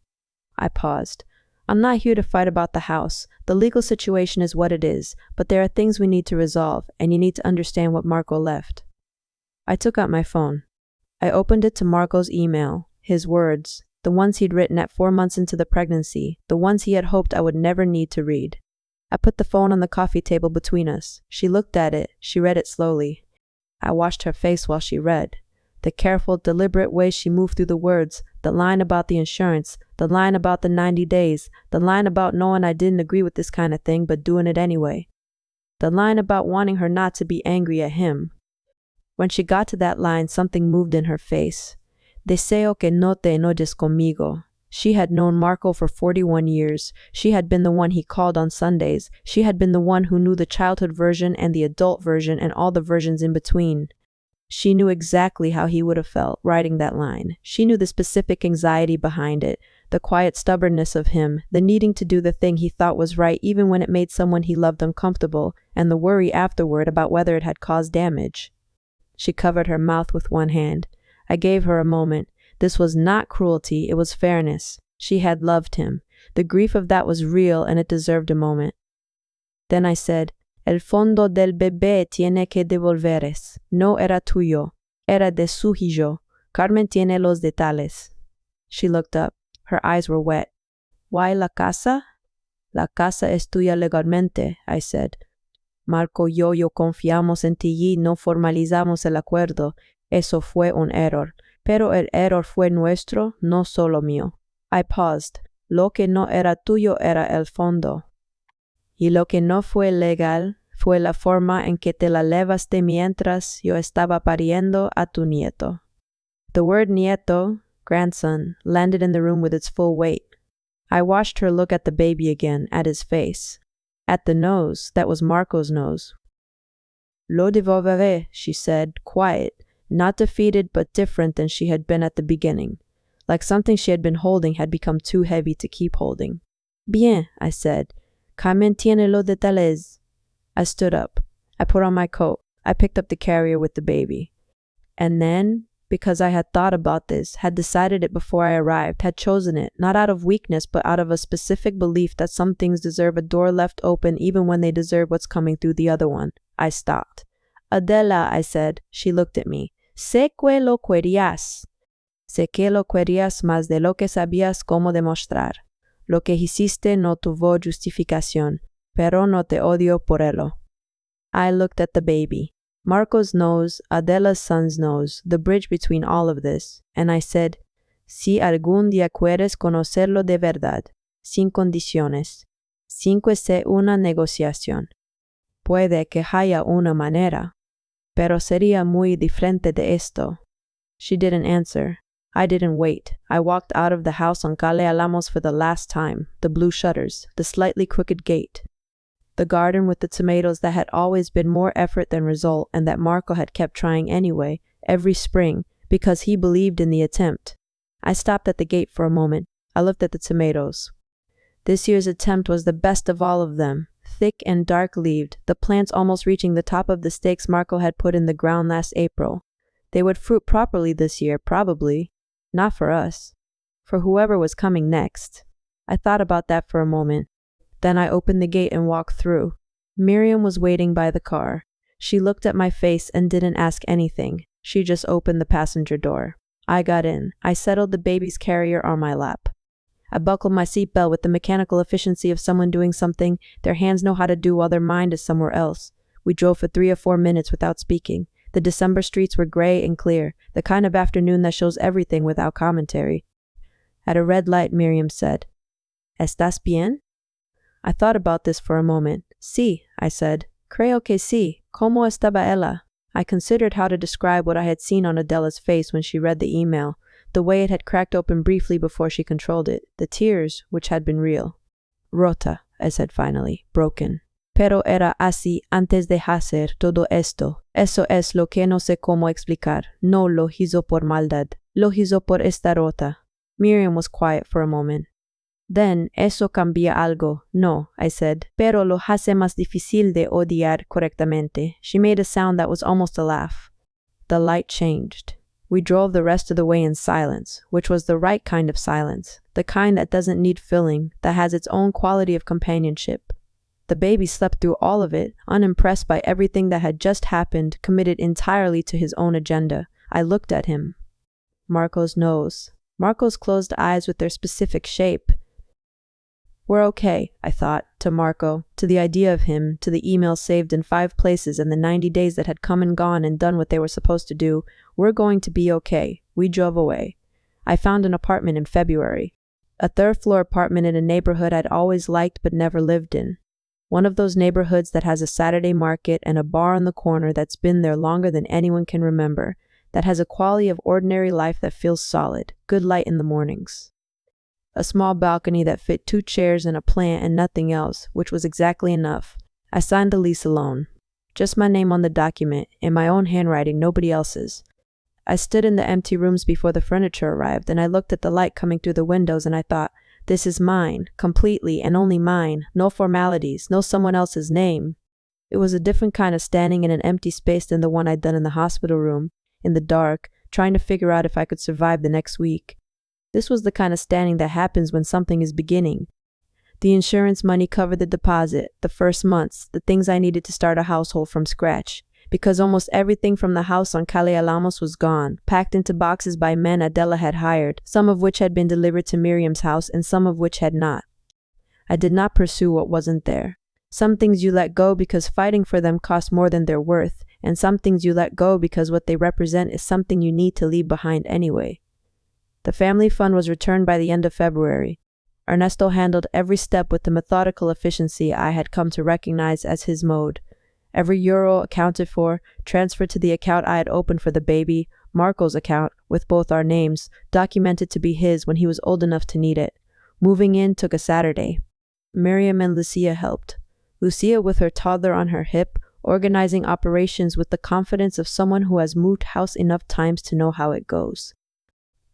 I paused. "I'm not here to fight about the house. The legal situation is what it is, but there are things we need to resolve, and you need to understand what Marco left." I took out my phone. I opened it to Marco's email, his words, the ones he'd written at 4 months into the pregnancy, the ones he had hoped I would never need to read. I put the phone on the coffee table between us. She looked at it. She read it slowly. I watched her face while she read. The careful, deliberate way she moved through the words, the line about the insurance, the line about the 90 days, the line about knowing I didn't agree with this kind of thing but doing it anyway, the line about wanting her not to be angry at him. When she got to that line, something moved in her face. "Deseo que no te enojes conmigo." She had known Marco for 41 years. She had been the one he called on Sundays. She had been the one who knew the childhood version and the adult version and all the versions in between. She knew exactly how he would have felt writing that line. She knew the specific anxiety behind it, the quiet stubbornness of him, the needing to do the thing he thought was right even when it made someone he loved uncomfortable, and the worry afterward about whether it had caused damage. She covered her mouth with one hand. I gave her a moment. This was not cruelty, it was fairness. She had loved him. The grief of that was real and it deserved a moment. Then I said, "El fondo del bebé tiene que devolveres. No era tuyo. Era de su hijo. Carmen tiene los detalles." She looked up. Her eyes were wet. "Why la casa?" "La casa es tuya legalmente," I said. "Marco y yo confiamos en ti y no formalizamos el acuerdo. Eso fue un error. Pero el error fue nuestro, no solo mío." I paused. "Lo que no era tuyo era el fondo. Y lo que no fue legal fue la forma en que te la llevaste mientras yo estaba pariendo a tu nieto." The word nieto, grandson, landed in the room with its full weight. I watched her look at the baby again, at his face, at the nose that was Marco's nose. Lo devolveré, she said, quiet, not defeated but different than she had been at the beginning. Like something she had been holding had become too heavy to keep holding. Bien, I said. Carmen tiene lo detalles. I stood up. I put on my coat. I picked up the carrier with the baby. And then, because I had thought about this, had decided it before I arrived, had chosen it, not out of weakness, but out of a specific belief that some things deserve a door left open even when they deserve what's coming through the other one, I stopped. Adela, I said. She looked at me. Sé que lo querías. Sé que lo querías más de lo que sabías cómo demostrar. Lo que hiciste no tuvo justificación, pero no te odio por ello. I looked at the baby. Marco's nose, Adela's son's nose, the bridge between all of this, and I said, Si algún día quieres conocerlo de verdad, sin condiciones, sin que sea una negociación, puede que haya una manera, pero sería muy diferente de esto. She didn't answer. I didn't wait. I walked out of the house on Calle Alamos for the last time, the blue shutters, the slightly crooked gate. The garden with the tomatoes that had always been more effort than result and that Marco had kept trying anyway, every spring, because he believed in the attempt. I stopped at the gate for a moment. I looked at the tomatoes. This year's attempt was the best of all of them, thick and dark-leaved, the plants almost reaching the top of the stakes Marco had put in the ground last April. They would fruit properly this year, probably. Not for us. For whoever was coming next. I thought about that for a moment. Then I opened the gate and walked through. Miriam was waiting by the car. She looked at my face and didn't ask anything. She just opened the passenger door. I got in. I settled the baby's carrier on my lap. I buckled my seatbelt with the mechanical efficiency of someone doing something their hands know how to do while their mind is somewhere else. We drove for 3 or 4 minutes without speaking. The December streets were gray and clear, the kind of afternoon that shows everything without commentary. At a red light, Miriam said, ¿Estás bien? I thought about this for a moment. Sí, I said. Creo que sí. ¿Cómo estaba ella? I considered how to describe what I had seen on Adela's face when she read the email, the way it had cracked open briefly before she controlled it, the tears, which had been real. Rota, I said finally, broken. Pero era así antes de hacer todo esto. Eso es lo que no sé cómo explicar. No lo hizo por maldad. Lo hizo por estar rota. Miriam was quiet for a moment. Then, eso cambia algo. No, I said, pero lo hace más difícil de odiar correctamente. She made a sound that was almost a laugh. The light changed. We drove the rest of the way in silence, which was the right kind of silence, the kind that doesn't need filling, that has its own quality of companionship. The baby slept through all of it, unimpressed by everything that had just happened, committed entirely to his own agenda. I looked at him. Marco's nose. Marco's closed eyes with their specific shape. We're okay, I thought, to Marco, to the idea of him, to the emails saved in 5 places and the 90 days that had come and gone and done what they were supposed to do. We're going to be okay. We drove away. I found an apartment in February. A 3rd-floor apartment in a neighborhood I'd always liked but never lived in. One of those neighborhoods that has a Saturday market and a bar on the corner that's been there longer than anyone can remember, that has a quality of ordinary life that feels solid, good light in the mornings. A small balcony that fit 2 chairs and a plant and nothing else, which was exactly enough. I signed the lease alone. Just my name on the document, in my own handwriting, nobody else's. I stood in the empty rooms before the furniture arrived, and I looked at the light coming through the windows, and I thought, this is mine, completely and only mine, no formalities, no someone else's name. It was a different kind of standing in an empty space than the one I'd done in the hospital room, in the dark, trying to figure out if I could survive the next week. This was the kind of standing that happens when something is beginning. The insurance money covered the deposit, the first months, the things I needed to start a household from scratch, because almost everything from the house on Calle Alamos was gone, packed into boxes by men Adela had hired, some of which had been delivered to Miriam's house and some of which had not. I did not pursue what wasn't there. Some things you let go because fighting for them costs more than they're worth, and some things you let go because what they represent is something you need to leave behind anyway. The family fund was returned by the end of February. Ernesto handled every step with the methodical efficiency I had come to recognize as his mode. Every euro accounted for, transferred to the account I had opened for the baby, Marco's account, with both our names, documented to be his when he was old enough to need it. Moving in took a Saturday. Miriam and Lucia helped. Lucia with her toddler on her hip, organizing operations with the confidence of someone who has moved house enough times to know how it goes.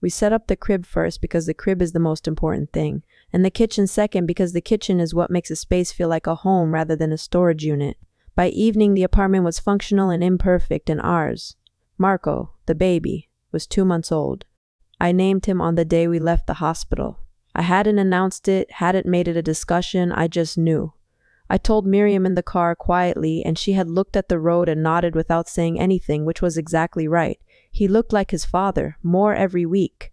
We set up the crib first because the crib is the most important thing, and the kitchen second because the kitchen is what makes a space feel like a home rather than a storage unit. By evening, the apartment was functional and imperfect, and ours, Marco, the baby, was 2 months old. I named him on the day we left the hospital. I hadn't announced it, hadn't made it a discussion, I just knew. I told Miriam in the car quietly, and she had looked at the road and nodded without saying anything, which was exactly right. He looked like his father, more every week.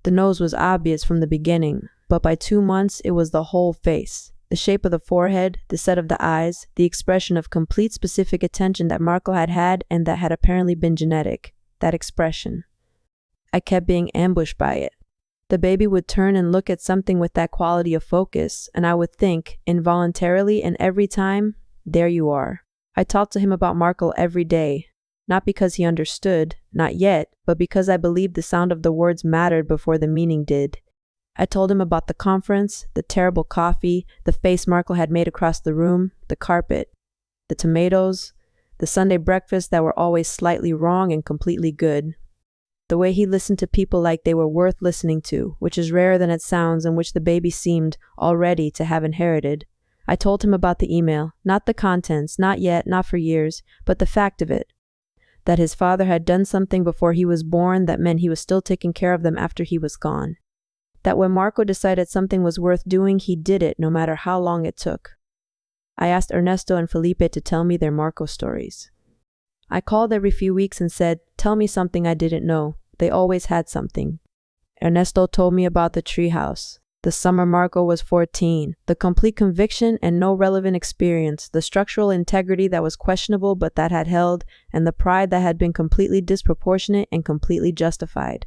The nose was obvious from the beginning, but by 2 months it was the whole face. The shape of the forehead, the set of the eyes, the expression of complete specific attention that Marco had had and that had apparently been genetic. That expression. I kept being ambushed by it. The baby would turn and look at something with that quality of focus, and I would think, involuntarily and every time, there you are. I talked to him about Marco every day, not because he understood, not yet, but because I believed the sound of the words mattered before the meaning did. I told him about the conference, the terrible coffee, the face Marco had made across the room, the carpet, the tomatoes, the Sunday breakfast that were always slightly wrong and completely good. The way he listened to people like they were worth listening to, which is rarer than it sounds and which the baby seemed, already, to have inherited. I told him about the email, not the contents, not yet, not for years, but the fact of it. That his father had done something before he was born that meant he was still taking care of them after he was gone. That when Marco decided something was worth doing, he did it, no matter how long it took. I asked Ernesto and Felipe to tell me their Marco stories. I called every few weeks and said, "Tell me something I didn't know." They always had something. Ernesto told me about the treehouse, the summer Marco was 14, the complete conviction and no relevant experience, the structural integrity that was questionable but that had held, and the pride that had been completely disproportionate and completely justified.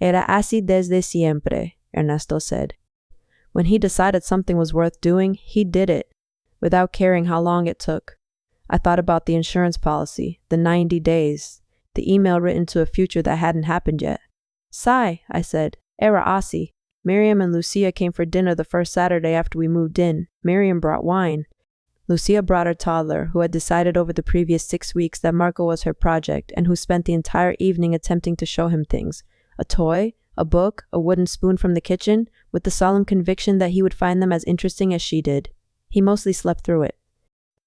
Era así desde siempre, Ernesto said. When he decided something was worth doing, he did it, without caring how long it took. I thought about the insurance policy, the 90 days, the email written to a future that hadn't happened yet. "Sai," I said. "Era así." Miriam and Lucia came for dinner the first Saturday after we moved in. Miriam brought wine. Lucia brought her toddler, who had decided over the previous 6 weeks that Marco was her project, and who spent the entire evening attempting to show him things. A toy, a book, a wooden spoon from the kitchen, with the solemn conviction that he would find them as interesting as she did. He mostly slept through it.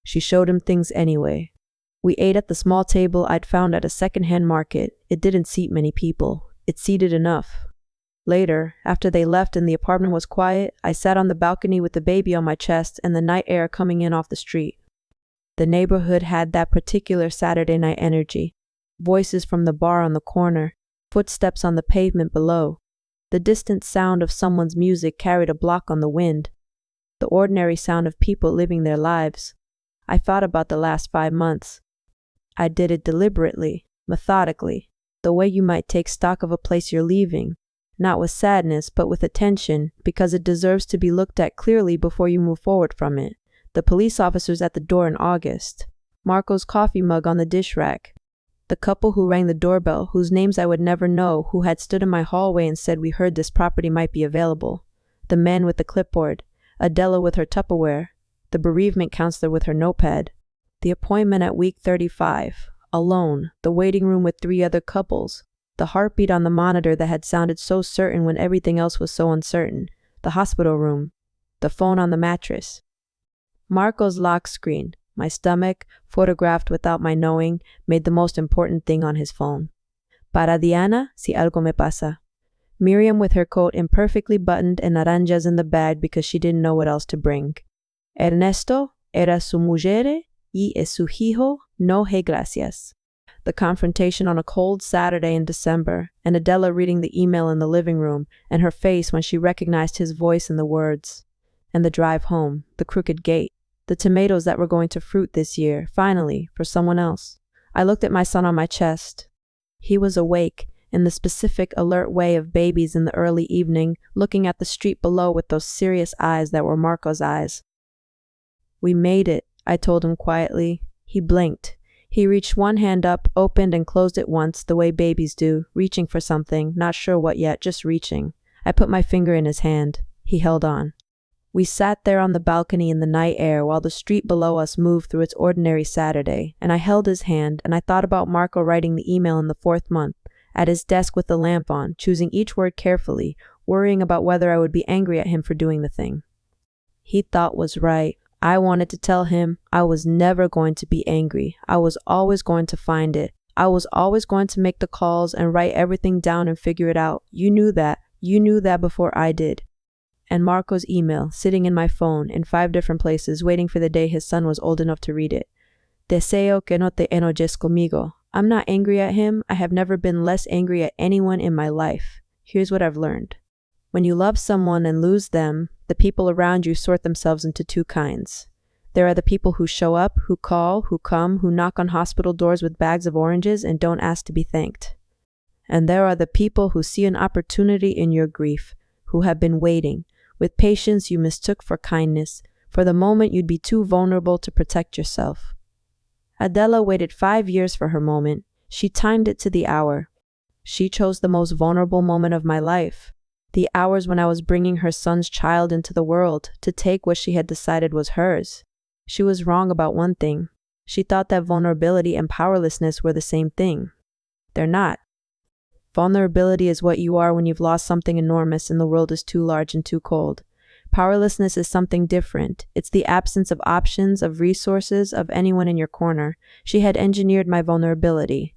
She showed him things anyway. We ate at the small table I'd found at a second-hand market. It didn't seat many people. It seated enough. Later, after they left and the apartment was quiet, I sat on the balcony with the baby on my chest and the night air coming in off the street. The neighborhood had that particular Saturday night energy. Voices from the bar on the corner, footsteps on the pavement below. The distant sound of someone's music carried a block on the wind. The ordinary sound of people living their lives. I thought about the last 5 months. I did it deliberately, methodically, the way you might take stock of a place you're leaving, not with sadness, but with attention, because it deserves to be looked at clearly before you move forward from it. The police officers at the door in August, Marco's coffee mug on the dish rack, the couple who rang the doorbell, whose names I would never know, who had stood in my hallway and said we heard this property might be available, the man with the clipboard, Adela with her Tupperware, the bereavement counselor with her notepad, the appointment at week 35, alone, the waiting room with 3 other couples, the heartbeat on the monitor that had sounded so certain when everything else was so uncertain, the hospital room, the phone on the mattress. Marco's lock screen, my stomach, photographed without my knowing, made the most important thing on his phone. Para Diana, si algo me pasa. Miriam with her coat imperfectly buttoned and naranjas in the bag because she didn't know what else to bring. Ernesto era su mujer y es su hijo, no hay gracias. The confrontation on a cold Saturday in December, and Adela reading the email in the living room, and her face when she recognized his voice and the words. And the drive home, the crooked gate, the tomatoes that were going to fruit this year, finally, for someone else. I looked at my son on my chest. He was awake, in the specific, alert way of babies in the early evening, looking at the street below with those serious eyes that were Marco's eyes. "We made it," I told him quietly. He blinked. He reached one hand up, opened and closed it once, the way babies do, reaching for something, not sure what yet, just reaching. I put my finger in his hand. He held on. We sat there on the balcony in the night air while the street below us moved through its ordinary Saturday, and I held his hand and I thought about Marco writing the email in the 4th month, at his desk with the lamp on, choosing each word carefully, worrying about whether I would be angry at him for doing the thing he thought was right. I wanted to tell him I was never going to be angry. I was always going to find it. I was always going to make the calls and write everything down and figure it out. You knew that. You knew that before I did. And Marco's email, sitting in my phone in 5 different places, waiting for the day his son was old enough to read it. Deseo que no te enojes conmigo. I'm not angry at him. I have never been less angry at anyone in my life. Here's what I've learned. When you love someone and lose them, the people around you sort themselves into 2 kinds. There are the people who show up, who call, who come, who knock on hospital doors with bags of oranges and don't ask to be thanked. And there are the people who see an opportunity in your grief, who have been waiting, with patience you mistook for kindness, for the moment you'd be too vulnerable to protect yourself. Adela waited 5 years for her moment. She timed it to the hour. She chose the most vulnerable moment of my life. The hours when I was bringing her son's child into the world to take what she had decided was hers. She was wrong about one thing. She thought that vulnerability and powerlessness were the same thing. They're not. Vulnerability is what you are when you've lost something enormous and the world is too large and too cold. Powerlessness is something different. It's the absence of options, of resources, of anyone in your corner. She had engineered my vulnerability.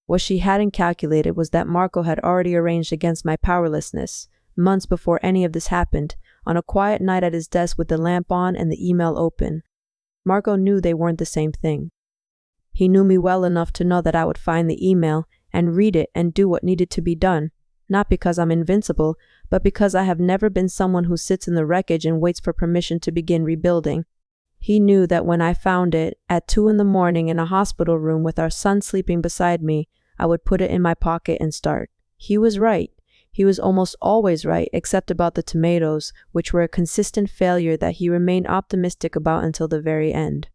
What she hadn't calculated was that Marco had already arranged against my powerlessness, months before any of this happened, on a quiet night at his desk with the lamp on and the email open. Marco knew they weren't the same thing. He knew me well enough to know that I would find the email and read it and do what needed to be done, not because I'm invincible, but because I have never been someone who sits in the wreckage and waits for permission to begin rebuilding. He knew that when I found it, at 2 a.m. in a hospital room with our son sleeping beside me, I would put it in my pocket and start. He was right. He was almost always right, except about the tomatoes, which were a consistent failure that he remained optimistic about until the very end.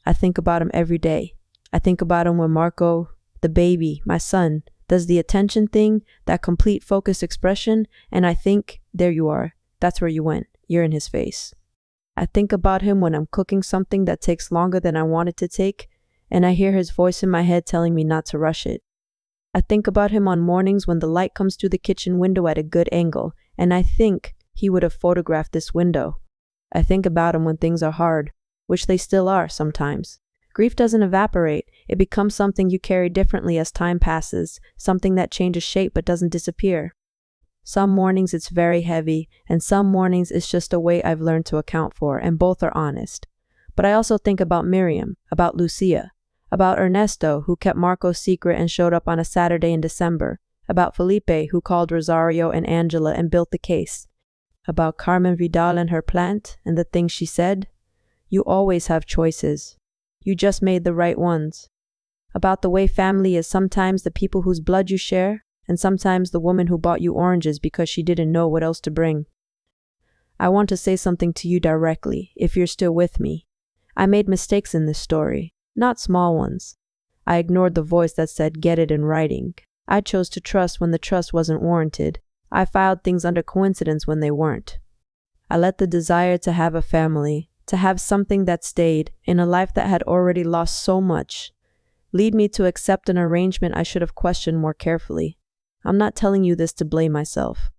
I think about him every day. I think about him when Marco, the baby, my son, does the attention thing, that complete focused expression, and I think, there you are. That's where you went. You're in his face. I think about him when I'm cooking something that takes longer than I want it to take, and I hear his voice in my head telling me not to rush it. I think about him on mornings when the light comes through the kitchen window at a good angle, and I think he would have photographed this window. I think about him when things are hard, which they still are sometimes. Grief doesn't evaporate. It becomes something you carry differently as time passes, something that changes shape but doesn't disappear. Some mornings it's very heavy, and some mornings it's just a weight I've learned to account for, and both are honest. But I also think about Miriam, about Lucia, about Ernesto, who kept Marco's secret and showed up on a Saturday in December, about Felipe, who called Rosario and Angela and built the case, about Carmen Vidal and her plant and the things she said. You always have choices. You just made the right ones. About the way family is sometimes the people whose blood you share, and sometimes the woman who bought you oranges because she didn't know what else to bring. I want to say something to you directly, if you're still with me. I made mistakes in this story. Not small ones. I ignored the voice that said get it in writing. I chose to trust when the trust wasn't warranted. I filed things under coincidence when they weren't. I let the desire to have a family, to have something that stayed, in a life that had already lost so much, lead me to accept an arrangement I should have questioned more carefully. I'm not telling you this to blame myself.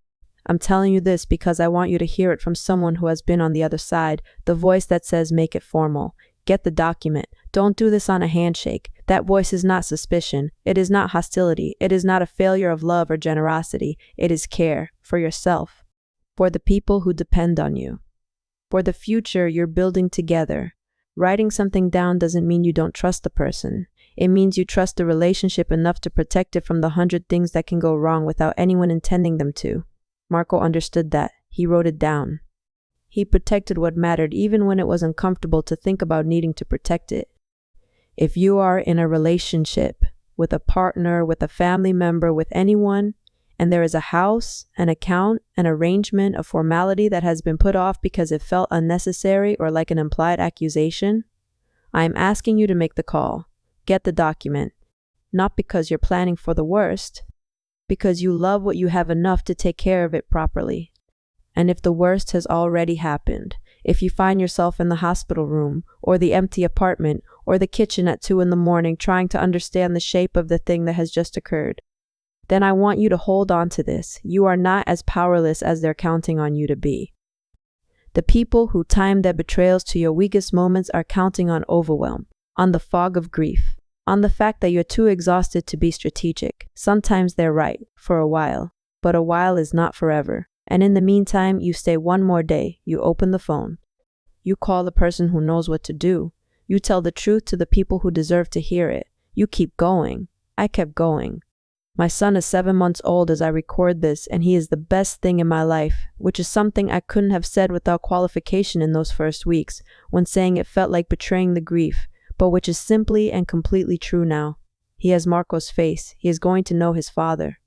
I'm telling you this because I want you to hear it from someone who has been on the other side, the voice that says make it formal. Get the document. Don't do this on a handshake. That voice is not suspicion. It is not hostility. It is not a failure of love or generosity. It is care for yourself, for the people who depend on you, for the future you're building together. Writing something down doesn't mean you don't trust the person. It means you trust the relationship enough to protect it from the 100 things that can go wrong without anyone intending them to. Marco understood that. He wrote it down. He protected what mattered even when it was uncomfortable to think about needing to protect it. If you are in a relationship, with a partner, with a family member, with anyone, and there is a house, an account, an arrangement, a formality that has been put off because it felt unnecessary or like an implied accusation, I am asking you to make the call. Get the document. Not because you're planning for the worst, because you love what you have enough to take care of it properly. And if the worst has already happened, if you find yourself in the hospital room, or the empty apartment, or the kitchen at 2 in the morning trying to understand the shape of the thing that has just occurred, then I want you to hold on to this. You are not as powerless as they're counting on you to be. The people who time their betrayals to your weakest moments are counting on overwhelm, on the fog of grief, on the fact that you're too exhausted to be strategic. Sometimes they're right, for a while, but a while is not forever. And in the meantime, you stay one more day. You open the phone. You call the person who knows what to do. You tell the truth to the people who deserve to hear it. You keep going. I kept going. My son is 7 months old as I record this, and he is the best thing in my life, which is something I couldn't have said without qualification in those first weeks, when saying it felt like betraying the grief, but which is simply and completely true now. He has Marco's face. He is going to know his father.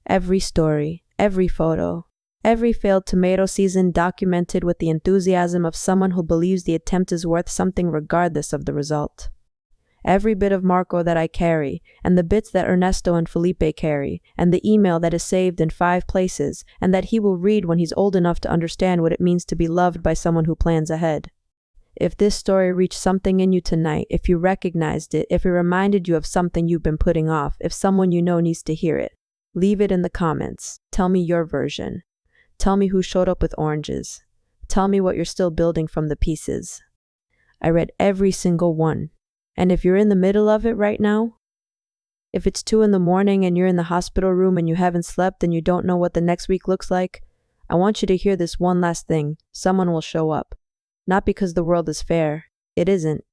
Every story, every photo, every failed tomato season documented with the enthusiasm of someone who believes the attempt is worth something regardless of the result. Every bit of Marco that I carry, and the bits that Ernesto and Felipe carry, and the email that is saved in 5 places, and that he will read when he's old enough to understand what it means to be loved by someone who plans ahead. If this story reached something in you tonight, if you recognized it, if it reminded you of something you've been putting off, if someone you know needs to hear it, leave it in the comments. Tell me your version. Tell me who showed up with oranges. Tell me what you're still building from the pieces. I read every single one. And if you're in the middle of it right now, if it's 2 in the morning and you're in the hospital room and you haven't slept and you don't know what the next week looks like, I want you to hear this one last thing. Someone will show up. Not because the world is fair. It isn't.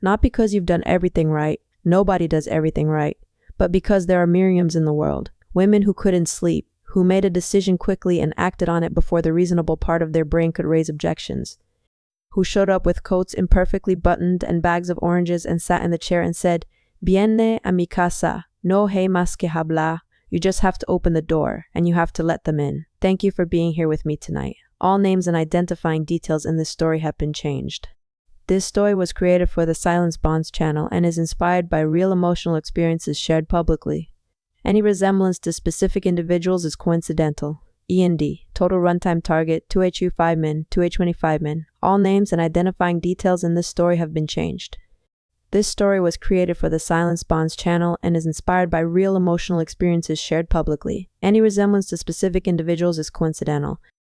Not because you've done everything right. Nobody does everything right. But because there are Miriams in the world. Women who couldn't sleep, who made a decision quickly and acted on it before the reasonable part of their brain could raise objections. Who showed up with coats imperfectly buttoned and bags of oranges and sat in the chair and said, "Viene a mi casa, no hay más que hablar." You just have to open the door, and you have to let them in. Thank you for being here with me tonight. All names and identifying details in this story have been changed. This story was created for the Silence Bonds channel and is inspired by real emotional experiences shared publicly. Any resemblance to specific individuals is coincidental. E&D, total runtime target, 2H5 min, 2H25 min. All names and identifying details in this story have been changed. This story was created for the Silence Bonds channel and is inspired by real emotional experiences shared publicly. Any resemblance to specific individuals is coincidental.